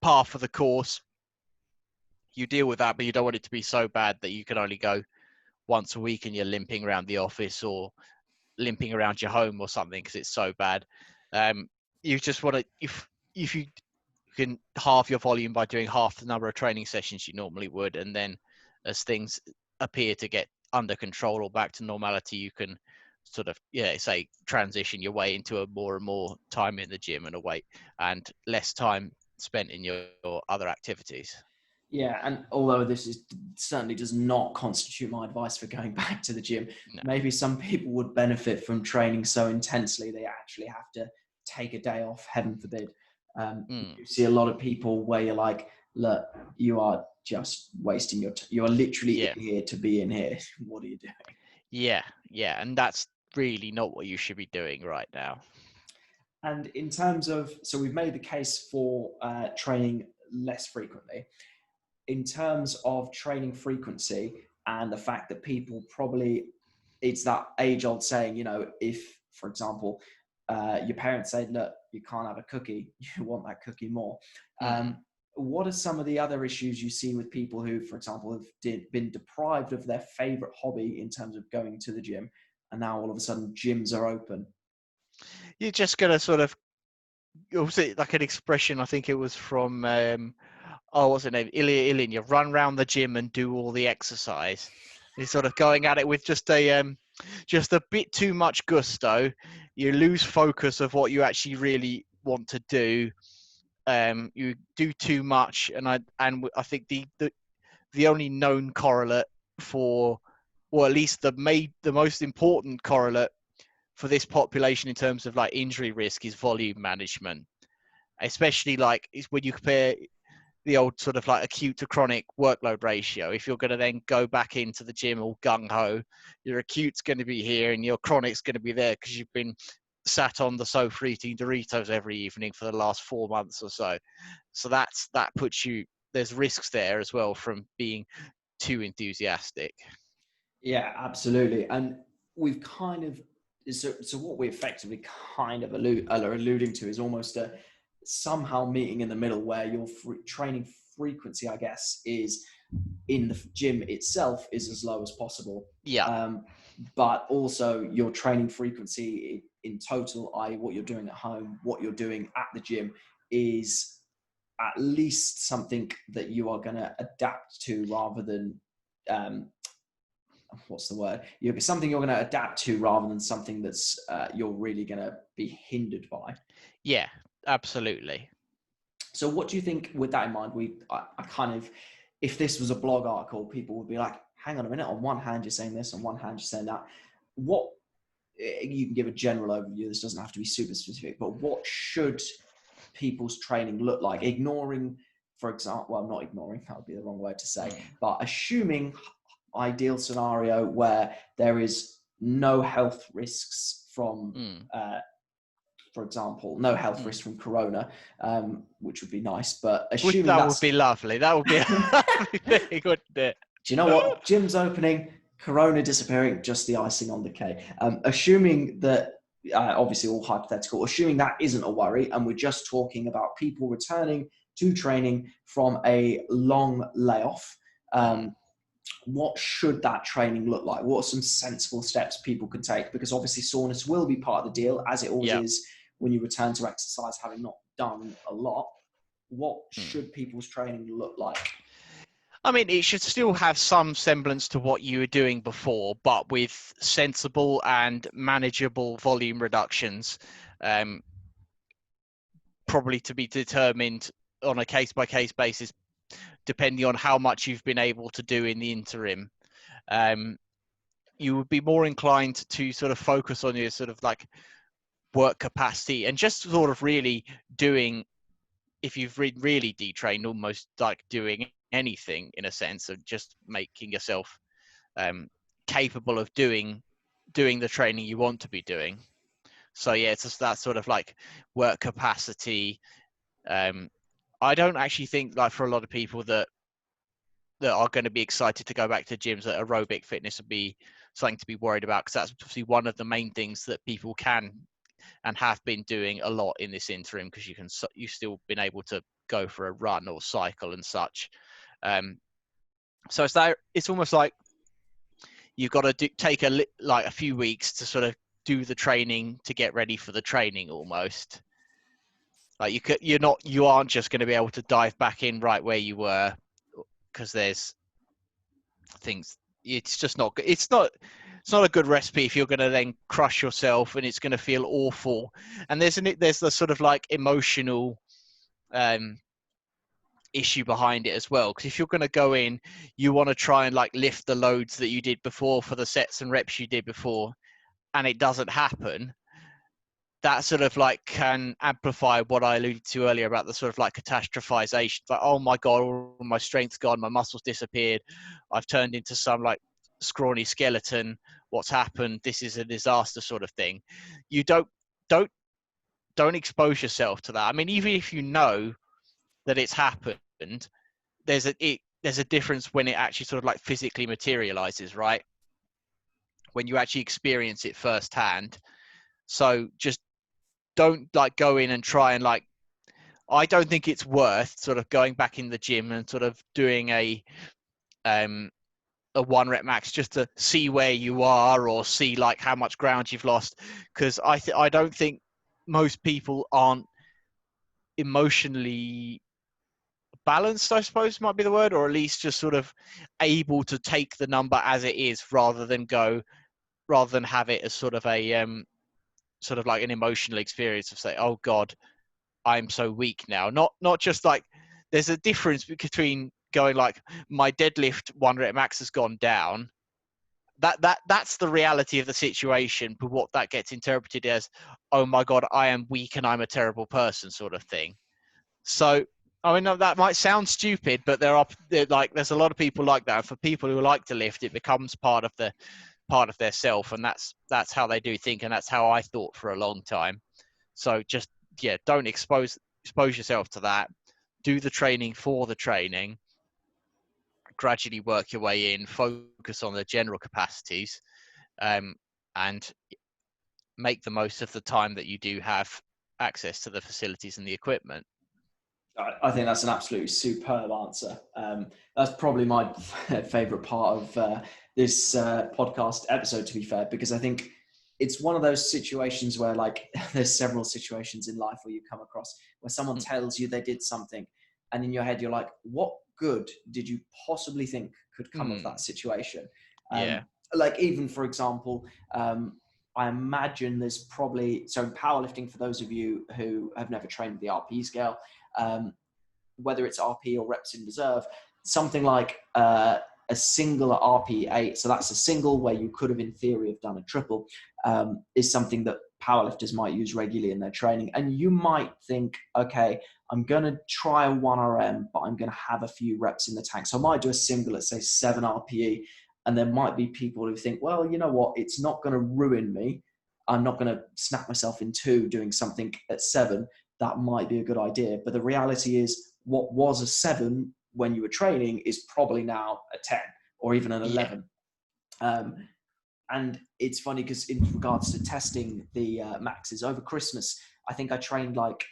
par for the course. You deal with that, but you don't want it to be so bad that you can only go once a week and you're limping around the office or limping around your home or something because it's so bad. You just want to, if you can halve your volume by doing half the number of training sessions you normally would, and then as things appear to get under control or back to normality, you can sort of say transition your way into a more and more time in the gym and less time spent in your other activities. Yeah, and although certainly does not constitute my advice for going back to the gym, no. Maybe some people would benefit from training so intensely they actually have to take a day off, heaven forbid. You see a lot of people where you're like, look, you are just wasting your time. You're literally in here to be in here. What are you doing? Yeah, and that's really not what you should be doing right now. And in terms of, so we've made the case for training less frequently. In terms of training frequency and the fact that people probably, it's that age-old saying, if, for example, your parents say, look, you can't have a cookie, you want that cookie more. What are some of the other issues you see with people who, for example, have been deprived of their favorite hobby in terms of going to the gym, and now all of a sudden gyms are open? You're just going to sort of, obviously, like an expression, I think it was from, what's her name? Ilin, you run around the gym and do all the exercise. You're sort of going at it with just a bit too much gusto. You lose focus of what you actually really want to do. you do too much, and I think the only known correlate for, or at least the most important correlate for this population in terms of like injury risk is volume management, especially like is when you compare the old sort of like acute to chronic workload ratio. If you're going to then go back into the gym all gung-ho, your acute's going to be here and your chronic's going to be there because you've been sat on the sofa eating Doritos every evening for the last 4 months or so. So that puts you, there's risks there as well from being too enthusiastic. Yeah, absolutely. And we've kind of, so what we effectively kind of are alluding to is almost a somehow meeting in the middle where your training frequency, I guess, is in the gym itself is as low as possible. Yeah. But also your training frequency in total, i.e. what you're doing at home, what you're doing at the gym, is at least something that you are going to adapt to rather than, what's the word? Something you're going to adapt to rather than something that's you're really going to be hindered by. Yeah, absolutely. So what do you think with that in mind? I kind of, if this was a blog article, people would be like, hang on a minute, on one hand you're saying this, on one hand you're saying that. What, you can give a general overview, this doesn't have to be super specific, but what should people's training look like? Ignoring, for example, well, not ignoring, that would be the wrong word to say, but assuming ideal scenario where there is no health risks from, for example, no health risk from corona, which would be nice, but assuming that would be lovely. That would be a lovely thing, wouldn't it? Do you know what? Gym's opening, corona disappearing, just the icing on the cake. Assuming that, obviously all hypothetical, assuming that isn't a worry, and we're just talking about people returning to training from a long layoff, what should that training look like? What are some sensible steps people could take? Because obviously soreness will be part of the deal, as it always is when you return to exercise having not done a lot. What should people's training look like? I mean, it should still have some semblance to what you were doing before, but with sensible and manageable volume reductions, probably to be determined on a case-by-case basis, depending on how much you've been able to do in the interim. You would be more inclined to sort of focus on your sort of like work capacity and just sort of really doing, if you've really detrained, almost like doing anything in a sense of just making yourself capable of doing the training you want to be doing. So yeah, it's just that sort of like work capacity. I don't actually think, like, for a lot of people that are going to be excited to go back to gyms, that aerobic fitness would be something to be worried about, because that's obviously one of the main things that people can and have been doing a lot in this interim, because you've still been able to go for a run or cycle and such. So it's almost like you've got to take a few weeks to sort of do the training to get ready for the training almost. Like you aren't just going to be able to dive back in right where you were, because there's things. It's just not. It's not a good recipe if you're going to then crush yourself and it's going to feel awful. And there's the sort of like emotional issue behind it as well, because if you're going to go in, you want to try and like lift the loads that you did before for the sets and reps you did before, and it doesn't happen. That sort of like can amplify what I alluded to earlier about the sort of like catastrophization. Like, oh my God, all my strength's gone, my muscles disappeared, I've turned into some like scrawny skeleton. What's happened? This is a disaster, sort of thing. You don't expose yourself to that. I mean, even if you know that it's happened, there's a difference when it actually sort of like physically materializes, right? When you actually experience it firsthand. So just don't like go in and try and like, I don't think it's worth sort of going back in the gym and sort of doing a 1 rep max just to see where you are or see like how much ground you've lost. Because I don't think most people aren't emotionally balanced, I suppose might be the word, or at least just sort of able to take the number as it is rather than have it as sort of a sort of like an emotional experience of say, oh God, I'm so weak now. Not just like, there's a difference between going like, my deadlift 1 rep max has gone down. That's the reality of the situation, but what that gets interpreted as, oh my God, I am weak and I'm a terrible person, sort of thing. So, I mean, that might sound stupid, but there's a lot of people like that. And for people who like to lift, it becomes part of their self, and that's how they do think, and that's how I thought for a long time. So just, yeah, don't expose yourself to that. Do the training for the training. Gradually work your way in. Focus on the general capacities, and make the most of the time that you do have access to the facilities and the equipment. I think that's an absolutely superb answer. That's probably my favorite part of this podcast episode, to be fair, because I think it's one of those situations where, like, there's several situations in life where you come across where someone tells you they did something, and in your head you're like, what good did you possibly think could come of that situation? Yeah. Like, even for example, I imagine there's probably, so in powerlifting, for those of you who have never trained the RP scale, whether it's RP or reps in reserve, something like a single RP8, so that's a single where you could have in theory have done a triple, is something that powerlifters might use regularly in their training. And you might think, okay, I'm going to try a 1RM, but I'm going to have a few reps in the tank. So I might do a single, let's say 7 RPE. And there might be people who think, well, you know what, it's not going to ruin me. I'm not going to snap myself in two doing something at 7. That might be a good idea. But the reality is, what was a 7 when you were training is probably now a 10 or even an 11. And it's funny because in regards to testing the maxes over Christmas, I think I trained like,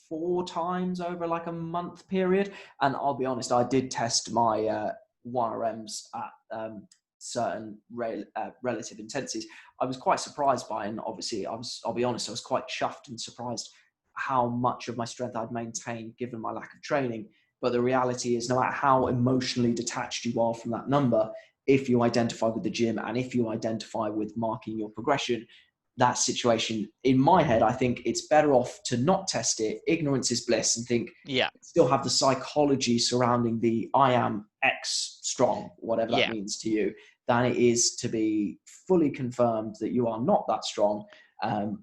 4 times over like a month period. And I'll be honest, I did test my 1RMs at certain relative intensities. I was quite surprised by, and obviously I'll be honest, I was quite chuffed and surprised how much of my strength I'd maintained given my lack of training. But the reality is, no matter how emotionally detached you are from that number, if you identify with the gym and if you identify with marking your progression, that situation, in my head, I think it's better off to not test it. Ignorance is bliss, and think, still have the psychology surrounding the I am X strong, whatever that means to you, than it is to be fully confirmed that you are not that strong. And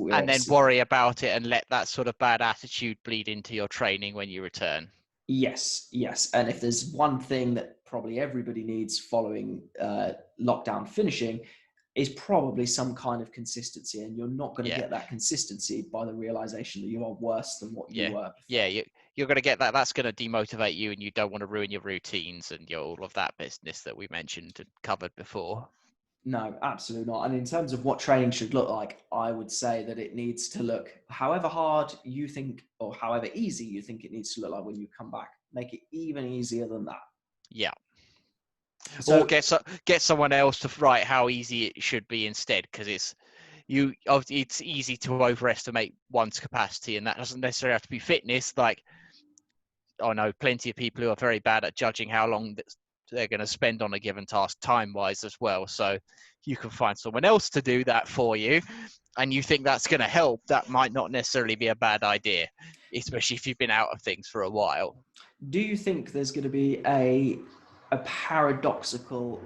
then worry about it and let that sort of bad attitude bleed into your training when you return. Yes. And if there's one thing that probably everybody needs following lockdown finishing, is probably some kind of consistency. And you're not going to get that consistency by the realization that you are worse than what you were before. Yeah, you're going to get that. That's going to demotivate you, and you don't want to ruin your routines and all of that business that we mentioned and covered before. No, absolutely not. And in terms of what training should look like, I would say that it needs to look however hard you think, or however easy you think it needs to look like when you come back. Make it even easier than that. Yeah. So, or get someone else to write how easy it should be instead, because it's easy to overestimate one's capacity, and that doesn't necessarily have to be fitness. Like, I know plenty of people who are very bad at judging how long they're going to spend on a given task time-wise as well. So you can find someone else to do that for you, and you think that's going to help. That might not necessarily be a bad idea, especially if you've been out of things for a while. Do you think there's going to be a paradoxical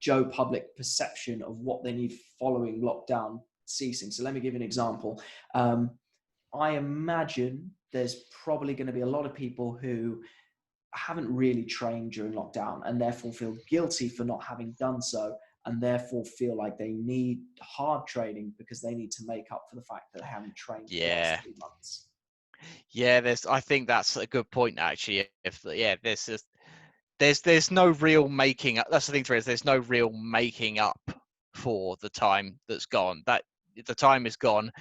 Joe public perception of what they need following lockdown ceasing? So let me give you an example. I imagine there's probably going to be a lot of people who haven't really trained during lockdown and therefore feel guilty for not having done so, and therefore feel like they need hard training because they need to make up for the fact that they haven't trained for the last 3 months. Yeah, I think that's a good point, actually. There's no real making up. That's the thing, there's no real making up for the time that's gone. That the time is gone,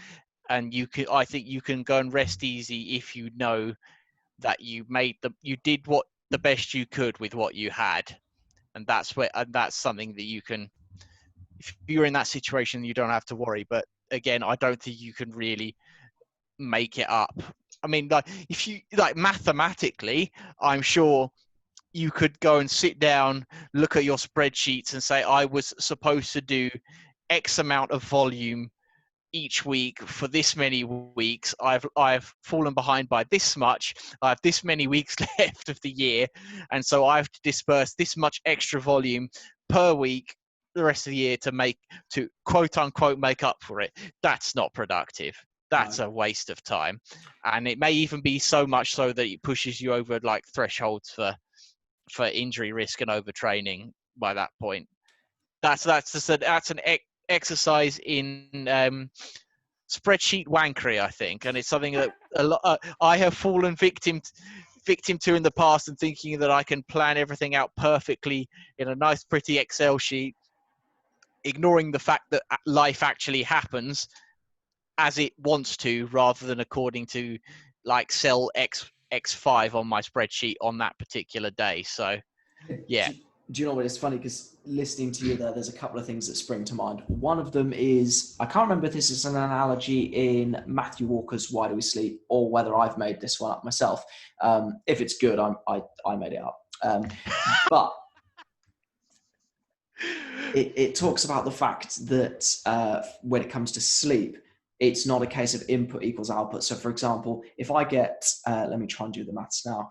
and I think you can go and rest easy if you know that you did the best you could with what you had, and that's something that you can. If you're in that situation, you don't have to worry. But again, I don't think you can really make it up. I mean, like, if you mathematically, I'm sure you could go and sit down, look at your spreadsheets and say, I was supposed to do X amount of volume each week for this many weeks. I've fallen behind by this much. I have this many weeks left of the year, and so I have to disperse this much extra volume per week the rest of the year to quote unquote make up for it. That's not productive. That's a waste of time, and it may even be so much so that it pushes you over like thresholds for injury risk and overtraining by that point. That's an exercise in spreadsheet wankery, I think, and it's something that I have fallen victim to in the past, and thinking that I can plan everything out perfectly in a nice, pretty Excel sheet, ignoring the fact that life actually happens as it wants to, rather than according to like cell X5 on my spreadsheet on that particular day. So, yeah. Do you know what? It's funny because listening to you there's a couple of things that spring to mind. One of them is, I can't remember if this is an analogy in Matthew Walker's Why Do We Sleep, or whether I've made this one up myself. If it's good, I made it up. But it talks about the fact that when it comes to sleep, it's not a case of input equals output. So for example, if I get, let me try and do the maths now,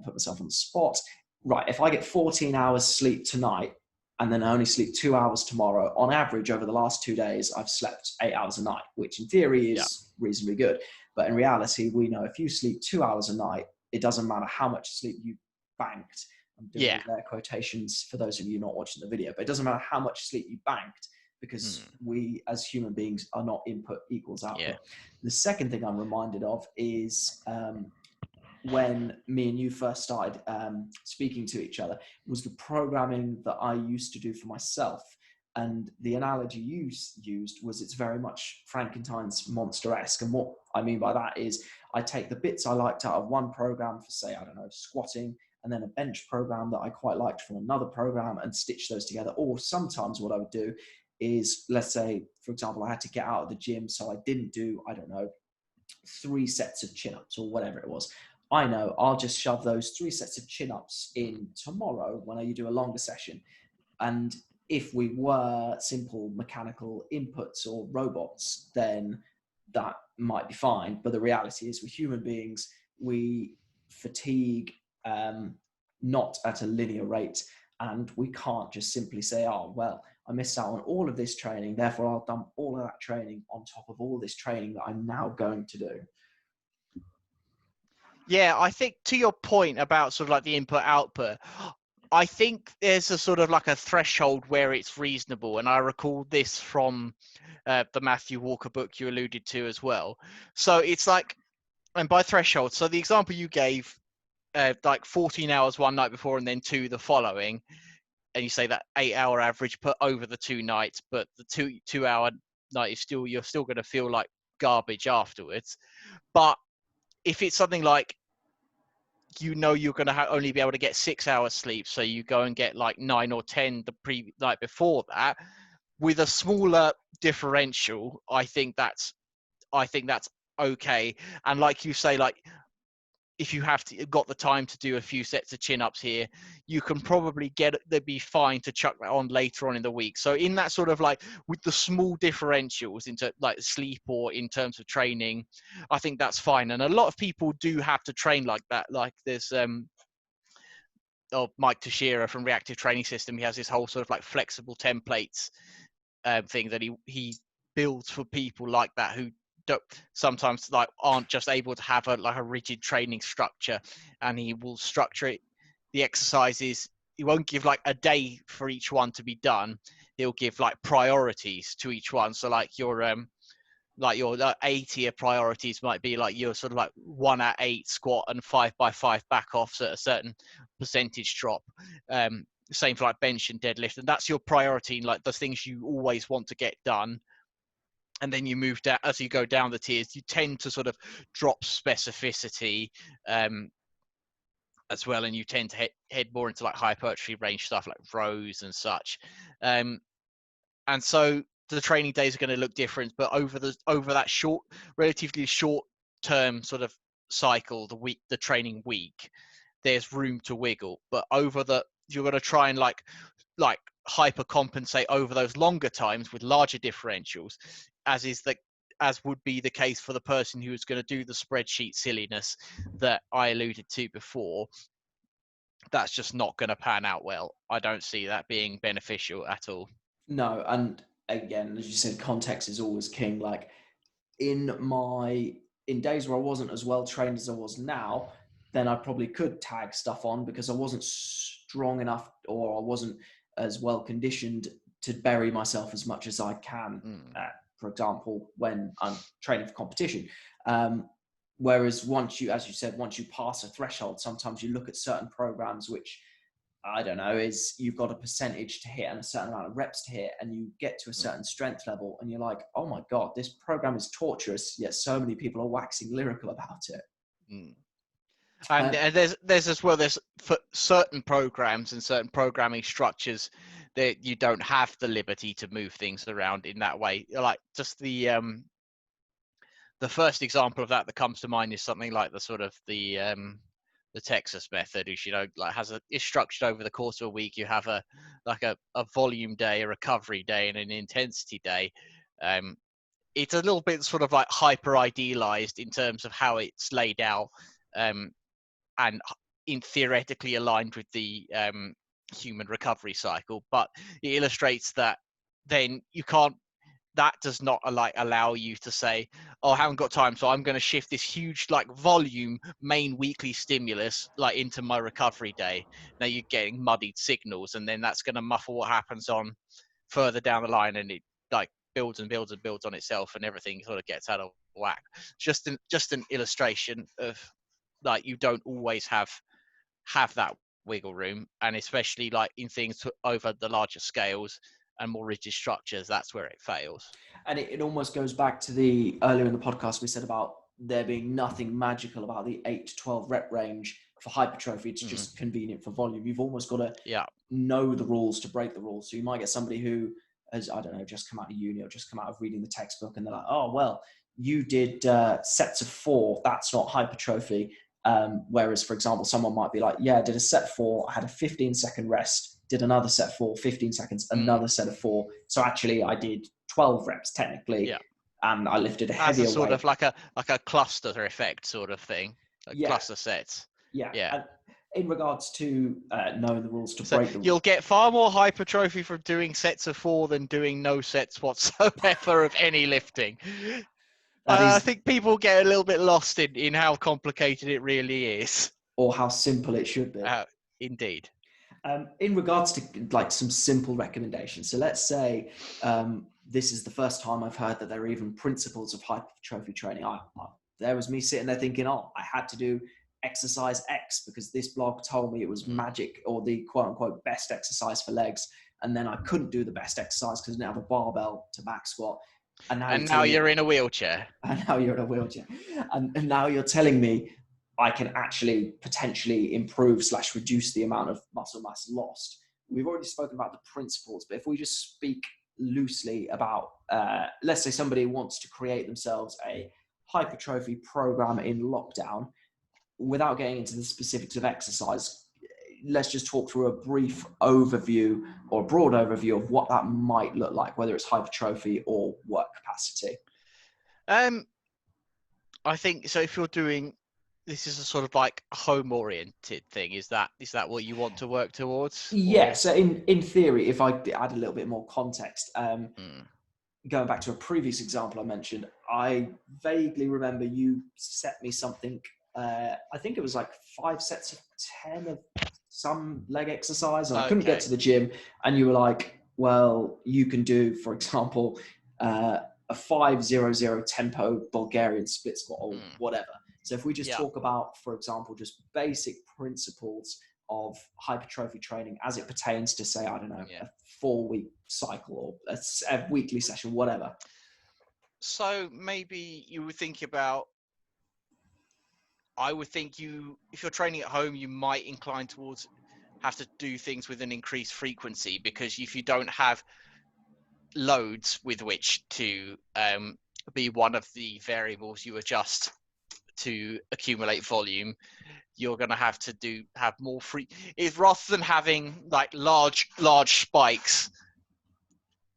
put myself on the spot. Right, if I get 14 hours sleep tonight and then I only sleep 2 hours tomorrow, on average over the last 2 days, I've slept 8 hours a night, which in theory is reasonably good. But in reality, we know if you sleep 2 hours a night, it doesn't matter how much sleep you banked. I'm doing air quotations for those of you not watching the video, but it doesn't matter how much sleep you banked, because we as human beings are not input equals output. The second thing I'm reminded of is when me and you first started speaking to each other, was the programming that I used to do for myself. And the analogy you used was, it's very much Frankenstein's monster-esque. And what I mean by that is, I take the bits I liked out of one program for, say, I don't know, squatting, and then a bench program that I quite liked from another program, and stitch those together. Or sometimes what I would do is, let's say, for example, I had to get out of the gym, so I didn't do, I don't know, 3 sets of chin-ups or whatever it was. I know I'll just shove those 3 sets of chin-ups in tomorrow when you do a longer session. And if we were simple mechanical inputs or robots, then that might be fine. But the reality is, with human beings, we fatigue not at a linear rate. And we can't just simply say, oh, well, I missed out on all of this training, therefore I'll dump all of that training on top of all this training that I'm now going to do. Yeah, I think to your point about sort of like the input output, I think there's a sort of like a threshold where it's reasonable. And I recall this from the Matthew Walker book you alluded to as well. So it's like, and by threshold, so the example you gave, like 14 hours one night before and then 2 the following, and you say that 8-hour average put over the 2 nights, but the 2-hour night is still, you're still going to feel like garbage afterwards. But if it's something like, you know, you're going to only be able to get 6 hours sleep, so you go and get like 9 or 10 the night before that, with a smaller differential, I think that's okay. And like you say, like, if you got the time to do a few sets of chin-ups here, you can probably they'd be fine to chuck that on later on in the week. So in that sort of like, with the small differentials into like sleep or in terms of training, I think that's fine. And a lot of people do have to train like that. Like there's Mike Teixeira from Reactive Training System. He has this whole sort of like flexible templates thing that he builds for people like that, who sometimes like aren't just able to have a rigid training structure, and he will structure it, the exercises. He won't give like a day for each one to be done. He'll give like priorities to each one. So like your A tier priorities might be like your sort of like 1 at 8 squat and 5x5 back offs at a certain percentage drop. Same for like bench and deadlift, and that's your priority, like the things you always want to get done. And then you move down, as you go down the tiers, you tend to sort of drop specificity as well, and you tend to head more into like hypertrophy range stuff like rows and such. And so the training days are going to look different, but over that relatively short term sort of cycle, the training week, there's room to wiggle. But you're going to try and like hyper compensate over those longer times with larger differentials, as is the as would be the case for the person who was going to do the spreadsheet silliness that I alluded to before, that's just not going to pan out well. I don't see that being beneficial at all. No, and again, as you said, context is always king. Like in days where I wasn't as well trained as I was now, then I probably could tag stuff on because I wasn't strong enough or I wasn't as well conditioned to bury myself as much as I can. For example, when I'm training for competition. Whereas once you, as you said, once you pass a threshold, sometimes you look at certain programs which, I don't know, is you've got a percentage to hit and a certain amount of reps to hit, and you get to a certain strength level and you're like, oh my God, this program is torturous, yet so many people are waxing lyrical about it. And there's as well, there's for certain programs and certain programming structures that you don't have the liberty to move things around in that way. Like just the first example of that comes to mind is something like the Texas method, which, like is structured over the course of a week. You have a volume day, a recovery day, and an intensity day. It's a little bit sort of like hyper idealized in terms of how it's laid out, and in theoretically aligned with the human recovery cycle. But it illustrates that then that does not allow you to say, oh, I haven't got time, so I'm going to shift this huge volume main weekly stimulus into my recovery day. Now you're getting muddied signals, and then that's going to muffle what happens on further down the line, and it builds and builds and builds on itself, and everything sort of gets out of whack. Just an illustration of you don't always have that wiggle room, and especially in things over the larger scales and more rigid structures, that's where it fails. And it almost goes back to the earlier in the podcast we said about there being nothing magical about the 8 to 12 rep range for hypertrophy. It's just convenient for volume. You've almost got to know the rules to break the rules. So you might get somebody who has, I don't know, just come out of uni or just come out of reading the textbook, and they're like, oh, well, you did sets of 4. That's not hypertrophy. Whereas, for example, someone might be like, yeah, I did a set 4. I had a 15-second rest, did another set 4, 15 seconds, another set of 4. So actually I did 12 reps technically, and I lifted a heavier weight. As a sort of like a cluster effect sort of thing, cluster sets. Yeah. And in regards to knowing the rules to break the rules. You'll get far more hypertrophy from doing sets of 4 than doing no sets whatsoever of any lifting. I think people get a little bit lost in how complicated it really is. Or how simple it should be. Indeed. In regards to some simple recommendations. So let's say this is the first time I've heard that there are even principles of hypertrophy training. There was me sitting there thinking, I had to do exercise X because this blog told me it was magic, or the quote unquote best exercise for legs. And then I couldn't do the best exercise because I didn't have a barbell to back squat. And now you're in a wheelchair. And now you're in a wheelchair. And now you're telling me I can actually potentially improve / reduce the amount of muscle mass lost. We've already spoken about the principles, but if we just speak loosely about, let's say somebody wants to create themselves a hypertrophy program in lockdown, without getting into the specifics of exercise, let's just talk through a brief overview or a broad overview of what that might look like, whether it's hypertrophy or work capacity. I think so. If you're doing, this is a sort of home oriented thing. Is that what you want to work towards? Yeah. So in theory, if I add a little bit more context, going back to a previous example I mentioned, I vaguely remember you set me something. I think it was 5 sets of 10 of some leg exercise, and I couldn't get to the gym. And you were like, well, you can do, for example, a 5-0-0 tempo Bulgarian split squat or whatever. So if we just talk about, for example, just basic principles of hypertrophy training as it pertains to, say, I don't know, a 4-week cycle or a weekly session, whatever. So maybe you would think about, I would think if you're training at home, you might incline towards have to do things with an increased frequency, because if you don't have loads with which to be one of the variables you adjust to accumulate volume, you're going to have more rather than having large spikes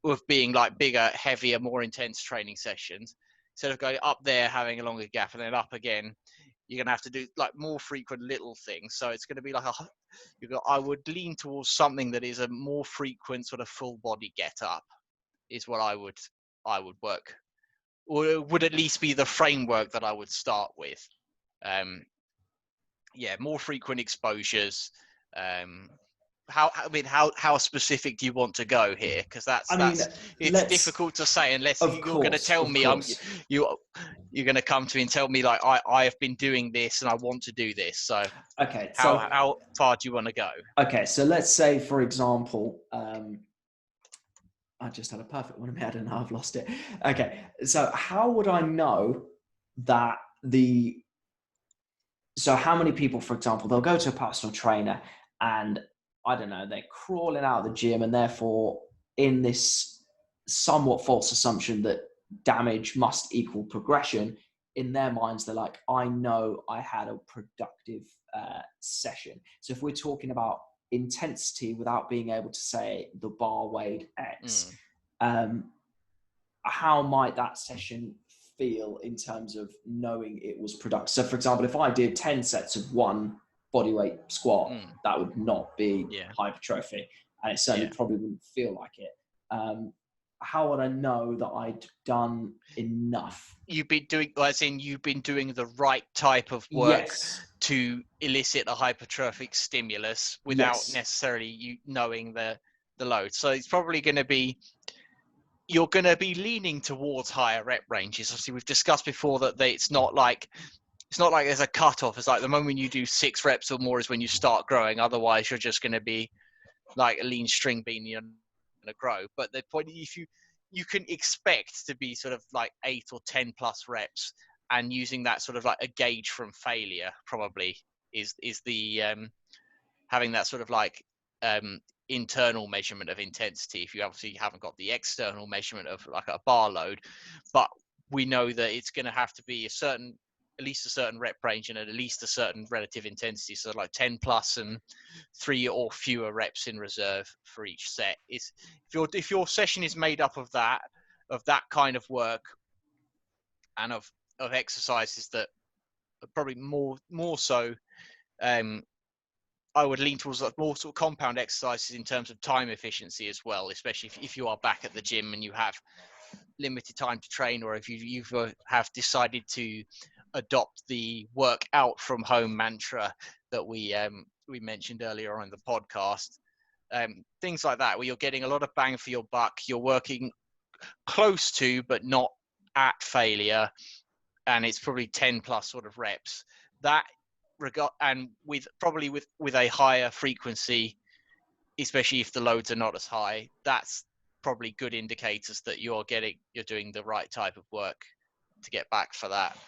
of being bigger, heavier, more intense training sessions. instead of going up there, having a longer gap, and then up again, you're going to have to do like more frequent little things. So it's going to be like I would lean towards something that is a more frequent sort of full body get up is what I would work, or it would at least be the framework that I would start with. More frequent exposures. How specific do you want to go here? Because it's difficult to say unless you're going to tell me you're going to come to me and tell me like I have been doing this and I want to do this. So okay, how far do you want to go? Okay, so let's say, for example, I just had a perfect one in my head and I've lost it. Okay, so how would I know that so how many people, for example, they'll go to a personal trainer and I don't know, they're crawling out of the gym and therefore in this somewhat false assumption that damage must equal progression, in their minds, they're like, I know I had a productive session. So if we're talking about intensity without being able to say the bar weighed X, how might that session feel in terms of knowing it was productive? So for example, if I did 10 sets of one bodyweight squat, that would not be hypertrophy, and it certainly probably wouldn't feel like it. How would I know that I'd done enough? You've been doing the right type of work to elicit a hypertrophic stimulus without necessarily you knowing the load. So it's probably going to be, you're going to be leaning towards higher rep ranges. Obviously, we've discussed before that it's not like there's a cutoff. It's like the moment you do 6 reps or more is when you start growing. Otherwise, you're just going to be like a lean string bean. You're going to grow. But the point, if you can expect to be sort of like 8 or 10 plus reps, and using that sort of like a gauge from failure probably is the having that sort of like internal measurement of intensity. If you obviously haven't got the external measurement of like a bar load, but we know that it's going to have to be at least a certain rep range and at least a certain relative intensity. So like 10 plus and 3 or fewer reps in reserve for each set. If your session is made up of that kind of work and of exercises that are probably more so, I would lean towards like more sort of compound exercises in terms of time efficiency as well, especially if you are back at the gym and you have limited time to train, or if you have decided to adopt the work out from home mantra that we mentioned earlier on in the podcast. Things like that, where you're getting a lot of bang for your buck, you're working close to but not at failure, and it's probably 10 plus sort of reps. That and with a higher frequency, especially if the loads are not as high, that's probably good indicators that you're doing the right type of work to get back for that.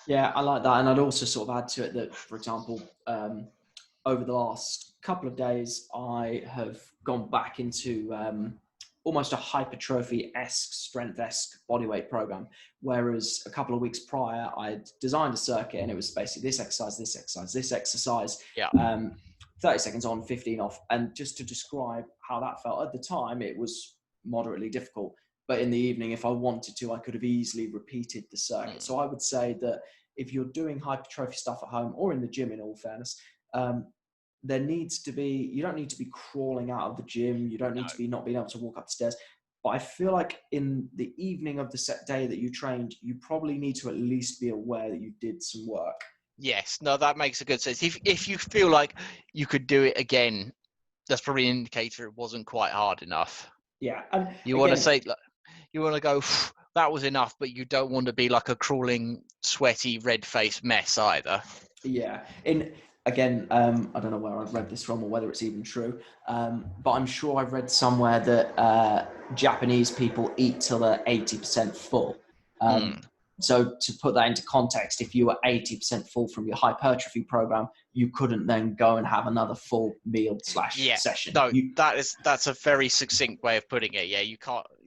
Yeah, I like that. And I'd also sort of add to it that, for example, over the last couple of days, I have gone back into almost a hypertrophy-esque, strength-esque bodyweight program. Whereas a couple of weeks prior, I'd designed a circuit and it was basically this exercise, this exercise, this exercise. Yeah. 30 seconds on, 15 off. And just to describe how that felt at the time, it was moderately difficult. But in the evening, if I wanted to, I could have easily repeated the circuit. So I would say that if you're doing hypertrophy stuff at home or in the gym, in all fairness, there needs to be, you don't need to be crawling out of the gym. You don't need to be not being able to walk up the stairs. But I feel like in the evening of the set day that you trained, you probably need to at least be aware that you did some work. Yes, no, that makes a good sense. If you feel like you could do it again, that's probably an indicator it wasn't quite hard enough. Yeah. And you want to say, you want to go, that was enough, but you don't want to be like a crawling, sweaty, red-faced mess either. Yeah. Again, I don't know where I've read this from or whether it's even true, but I'm sure I've read somewhere that Japanese people eat till they're 80% full. So to put that into context, if you were 80% full from your hypertrophy program, you couldn't then go and have another full meal / session. No, that's a very succinct way of putting it. Yeah, you're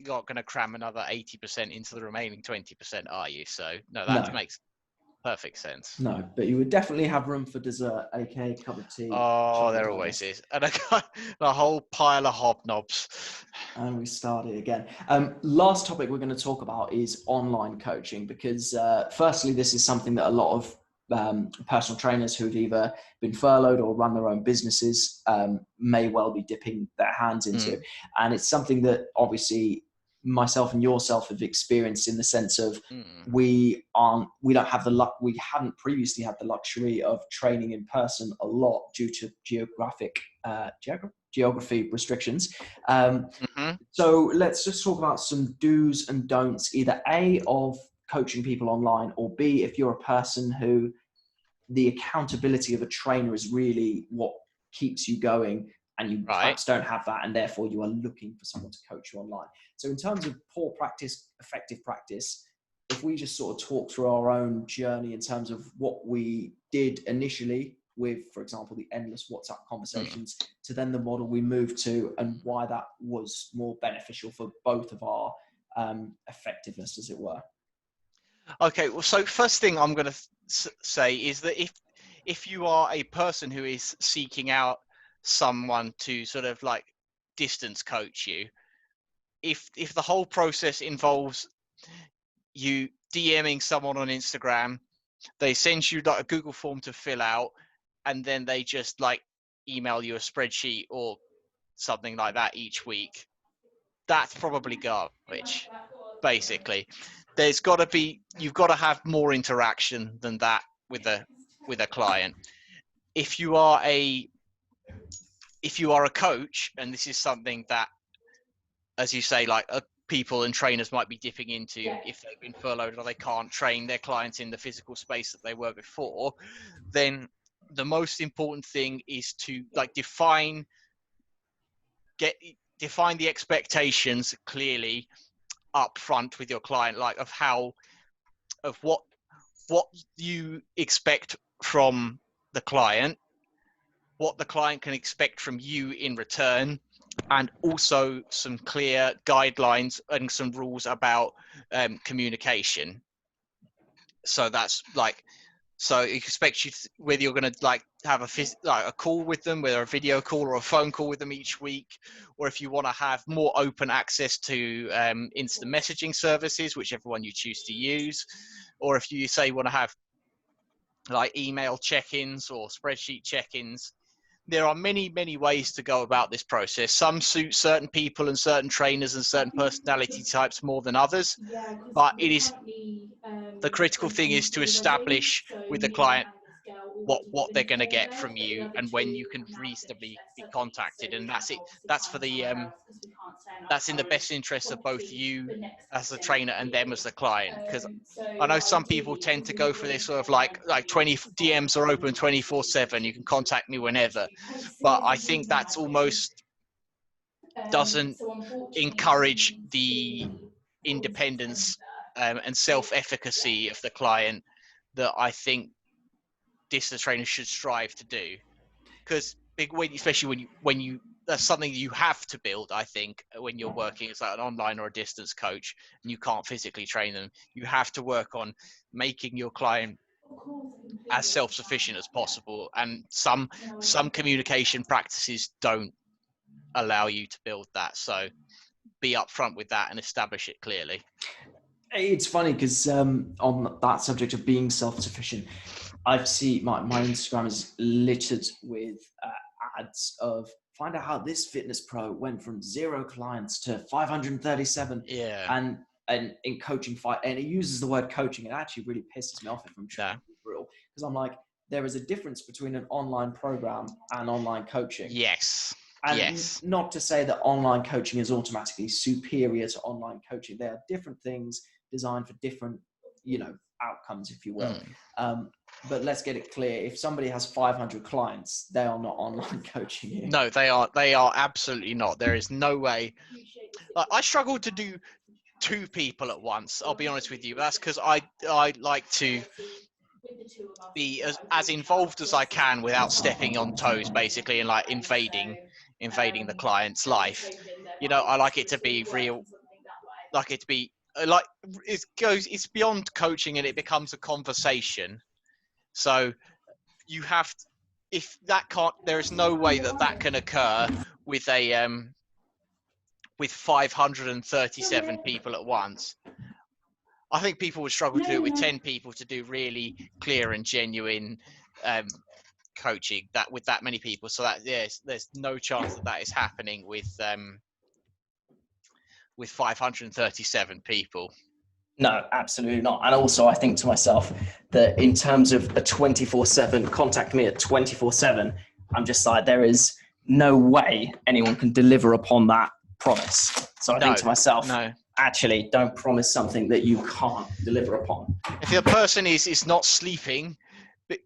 not going to cram another 80% into the remaining 20%, are you? So no, that makes perfect sense. No, but you would definitely have room for dessert, aka cup of tea. Oh, there always is. And I got a whole pile of hobnobs. And we started again. Last topic we're going to talk about is online coaching, because firstly, this is something that a lot of personal trainers who've either been furloughed or run their own businesses may well be dipping their hands into. And it's something that obviously myself and yourself have experienced, in the sense of we don't have the luck. We hadn't previously had the luxury of training in person a lot due to geography restrictions. So let's just talk about some do's and don'ts, either A, of coaching people online, or B, if you're a person who the accountability of a trainer is really what keeps you going, and you perhaps don't have that, and therefore you are looking for someone to coach you online. So in terms of poor practice, effective practice, if we just sort of talk through our own journey in terms of what we did initially with, for example, the endless WhatsApp conversations, to then the model we moved to, and why that was more beneficial for both of our effectiveness, as it were. Okay, well, so first thing I'm going to say is that if you are a person who is seeking out someone to sort of like distance coach you, if the whole process involves you DMing someone on Instagram, they send you like a Google form to fill out, and then they just like email you a spreadsheet or something like that each week, that's probably garbage. Basically, you've got to have more interaction than that with a client. If you are a coach, and this is something that, as you say, like people and trainers might be dipping into if they've been furloughed or they can't train their clients in the physical space that they were before, then the most important thing is to like define the expectations clearly up front with your client, like of what you expect from the client, what the client can expect from you in return, and also some clear guidelines and some rules about communication. So that's like, so it expects you whether you're going to like have a call with them, whether a video call or a phone call with them each week, or if you want to have more open access to instant messaging services, whichever one you choose to use, or if you say you want to have like email check-ins or spreadsheet check-ins. There are many, many ways to go about this process. Some suit certain people and certain trainers and certain personality types more than others, but it is the critical thing is to establish with the client what they're going to get from you and when you can reasonably be contacted, and that's it. That's for the that's in the best interest of both you as the trainer and them as the client, because I know some people tend to go for this sort of like 20 DMs are open 24/7, you can contact me whenever, but I think that's almost doesn't encourage the independence and self-efficacy of the client that I think distance trainers should strive to do. Because especially when you that's something you have to build, I think, when you're working as like an online or a distance coach and you can't physically train them, you have to work on making your client as self-sufficient as possible, and some communication practices don't allow you to build that, so be upfront with that and establish it clearly. It's funny because on that subject of being self-sufficient, I've seen my Instagram is littered with ads of find out how this fitness pro went from 0 clients to 537. Yeah. And in coaching fight, and it uses the word coaching. It actually really pisses me off if I'm trying to be real, because I'm like, there is a difference between an online program and online coaching. Yes. And yes. Not to say that online coaching is automatically superior to online coaching. They are different things designed for different, outcomes, if you will. But let's get it clear. If somebody has 500 clients, they are not online coaching you. No, they are absolutely not. There is no way. I struggle to do 2 people at once. I'll be honest with you. That's because I like to be as involved as I can without stepping on toes, basically, and like invading the client's life. I like it to be real, like it to be like it's beyond coaching, and it becomes a conversation. So you have to, if that can't, there is no way that can occur with with 537 people at once. I think people would struggle to do it with 10 people, to do really clear and genuine coaching that with that many people. So that, yes, there's no chance that is happening with 537 people. No, absolutely not. And also, I think to myself that in terms of a 24/7, contact me at 24/7, I'm just like, there is no way anyone can deliver upon that promise. So I think to myself, actually, don't promise something that you can't deliver upon. If the person is not sleeping,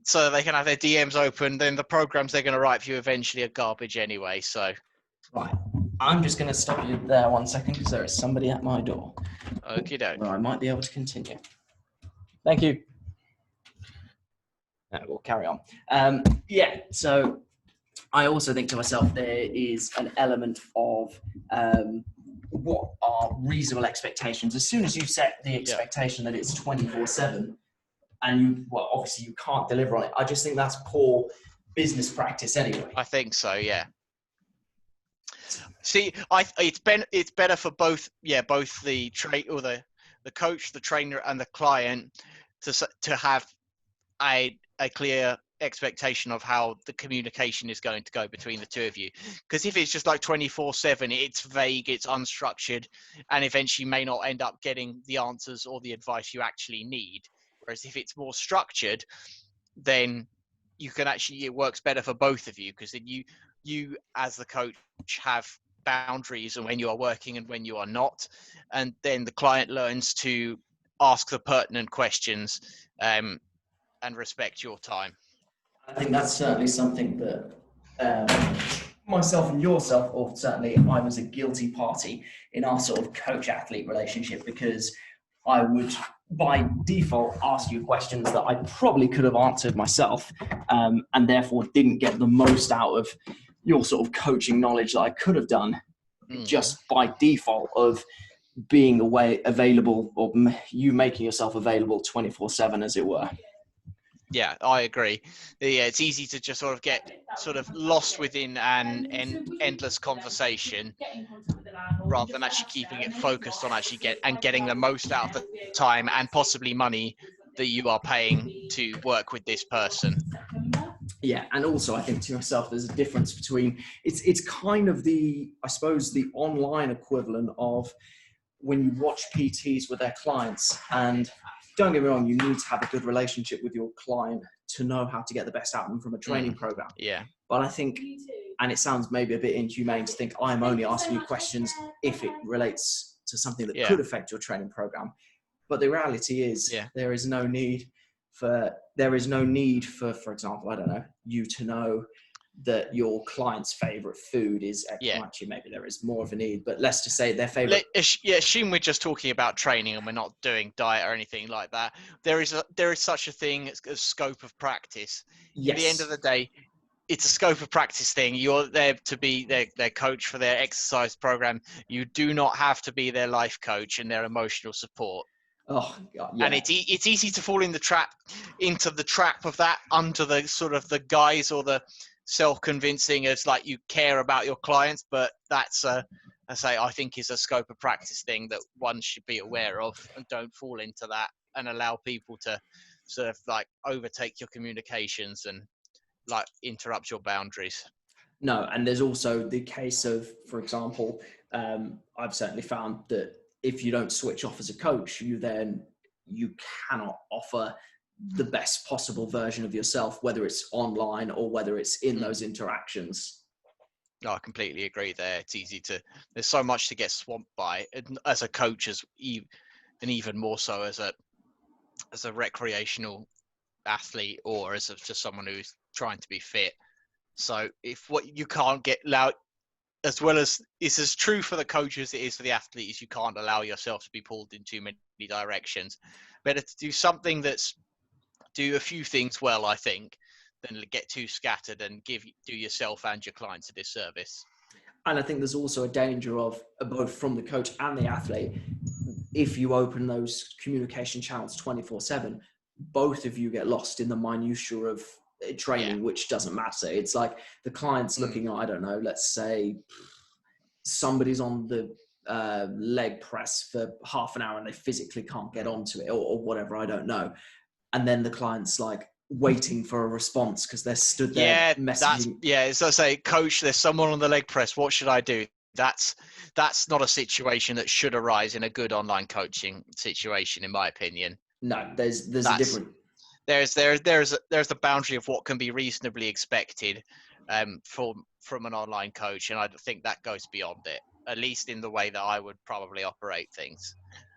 so they can have their DMs open, then the programs they're going to write for you eventually are garbage anyway. So, right, I'm just going to stop you there 1 second because there is somebody at my door. Okie doke. Well, I might be able to continue. Thank you. No, we'll carry on. Yeah, so I also think to myself there is an element of what are reasonable expectations. As soon as you set the expectation that it's 24/7, and obviously you can't deliver on it, I just think that's poor business practice anyway. I think so, yeah. See, it's better for both the the coach, the trainer, and the client to have a clear expectation of how the communication is going to go between the two of you. Because if it's just like 24/7, it's vague, it's unstructured, and eventually may not end up getting the answers or the advice you actually need. Whereas if it's more structured, then you can actually, it works better for both of you, because then you as the coach have boundaries and when you are working and when you are not, and then the client learns to ask the pertinent questions and respect your time. I think that's certainly something that myself and yourself, or certainly I was a guilty party in our sort of coach-athlete relationship, because I would by default ask you questions that I probably could have answered myself, and therefore didn't get the most out of your sort of coaching knowledge that I could have done just by default of being available, or you making yourself available 24/7, as it were. Yeah, I agree. Yeah, it's easy to just sort of get sort of lost within an endless conversation rather than actually keeping it focused on actually getting the most out of the time and possibly money that you are paying to work with this person. Yeah, and also I think to myself, there's a difference between it's kind of I suppose the online equivalent of when you watch PTs with their clients. And don't get me wrong, you need to have a good relationship with your client to know how to get the best out of them from a training program. Yeah. But I think, and it sounds maybe a bit inhumane to think I'm only asking you questions if it relates to something that could affect your training program. But the reality is there is no need for, for example, I don't know, you to know that your client's favorite food is X. Actually, maybe there is more of a need, but let's just say their favorite. Assume we're just talking about training and we're not doing diet or anything like that. There is such a thing as scope of practice. Yes. At the end of the day, it's a scope of practice thing. You're there to be their coach for their exercise program. You do not have to be their life coach and their emotional support. Oh God, yeah. And it's easy to fall into the trap of that, under the sort of the guise or the self-convincing as like you care about your clients, but that's I think is a scope of practice thing that one should be aware of, and don't fall into that and allow people to sort of like overtake your communications and like interrupt your boundaries. No, and there's also the case of, for example, I've certainly found that if you don't switch off as a coach, you cannot offer the best possible version of yourself, whether it's online or whether it's in those interactions. No, I completely agree there. It's easy there's so much to get swamped by as a coach, and even more so as a recreational athlete, or as just someone who's trying to be fit. So if what you can't get loud, as well as it's as true for the coach as it is for the athlete, is you can't allow yourself to be pulled in too many directions. Better to do something do a few things well, I think, than get too scattered and do yourself and your clients a disservice. And I think there's also a danger of both from the coach and the athlete, if you open those communication channels 24/7, both of you get lost in the minutiae of training, which doesn't matter. It's like the client's looking at, I don't know, let's say somebody's on the leg press for half an hour and they physically can't get onto it, or whatever, I don't know. And then the client's like waiting for a response because they're stood there messaging. As I say, coach, there's someone on the leg press. What should I do? That's not a situation that should arise in a good online coaching situation, in my opinion. No, there's a different. There's the boundary of what can be reasonably expected from an online coach, and I think that goes beyond it, at least in the way that I would probably operate things.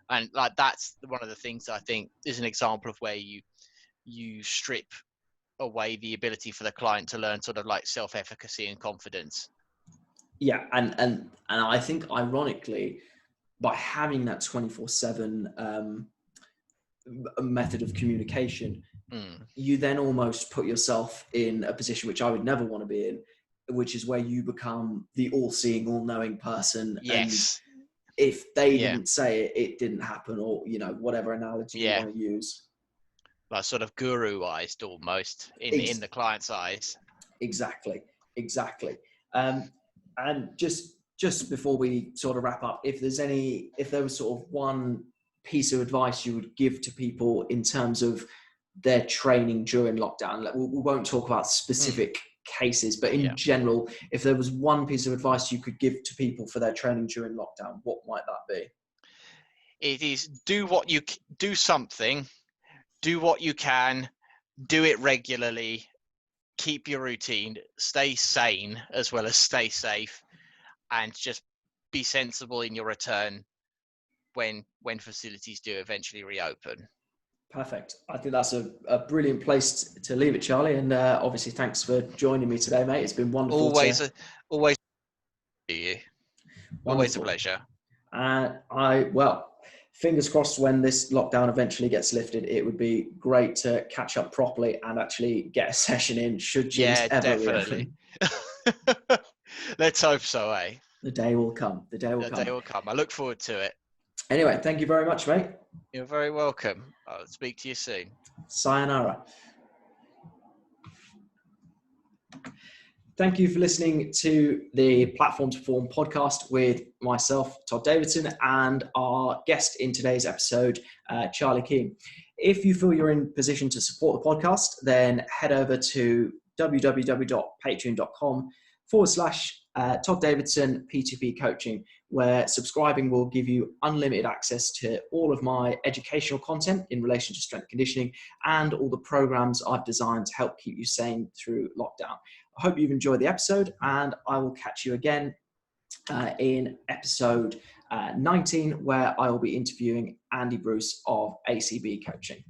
And like that's one of the things that I think is an example of where you strip away the ability for the client to learn sort of like self-efficacy and confidence. Yeah, and I think ironically, by having that 24/7 method of communication, you then almost put yourself in a position which I would never want to be in, which is where you become the all-seeing, all-knowing person. Yes. And if they didn't say it, it didn't happen, or whatever analogy you want to use. Like sort of guru-ized almost in the client's eyes. Exactly. And just before we sort of wrap up, if there was sort of one piece of advice you would give to people in terms of their training during lockdown, we won't talk about specific cases, but in general, if there was one piece of advice you could give to people for their training during lockdown, what might that be? It is do something, do what you can, do it regularly, keep your routine, stay sane as well as stay safe, and just be sensible in your return when facilities do eventually reopen. Perfect. I think that's a brilliant place to leave it, Charlie. And obviously, thanks for joining me today, mate. It's been wonderful. Always you. Wonderful. Always a pleasure. Fingers crossed when this lockdown eventually gets lifted, it would be great to catch up properly and actually get a session in should gyms ever definitely. Reopen. Let's hope so, eh? The day will come. The day will come. I look forward to it. Anyway, thank you very much, mate. You're very welcome. I'll speak to you soon. Sayonara. Thank you for listening to the Platform to Perform podcast with myself, Todd Davidson, and our guest in today's episode, Charlie Keane. If you feel you're in position to support the podcast, then head over to www.patreon.com/Todd Davidson P2P Coaching, where subscribing will give you unlimited access to all of my educational content in relation to strength conditioning and all the programs I've designed to help keep you sane through lockdown. I hope you've enjoyed the episode, and I will catch you again in episode 19, where I will be interviewing Andy Bruce of ACB Coaching.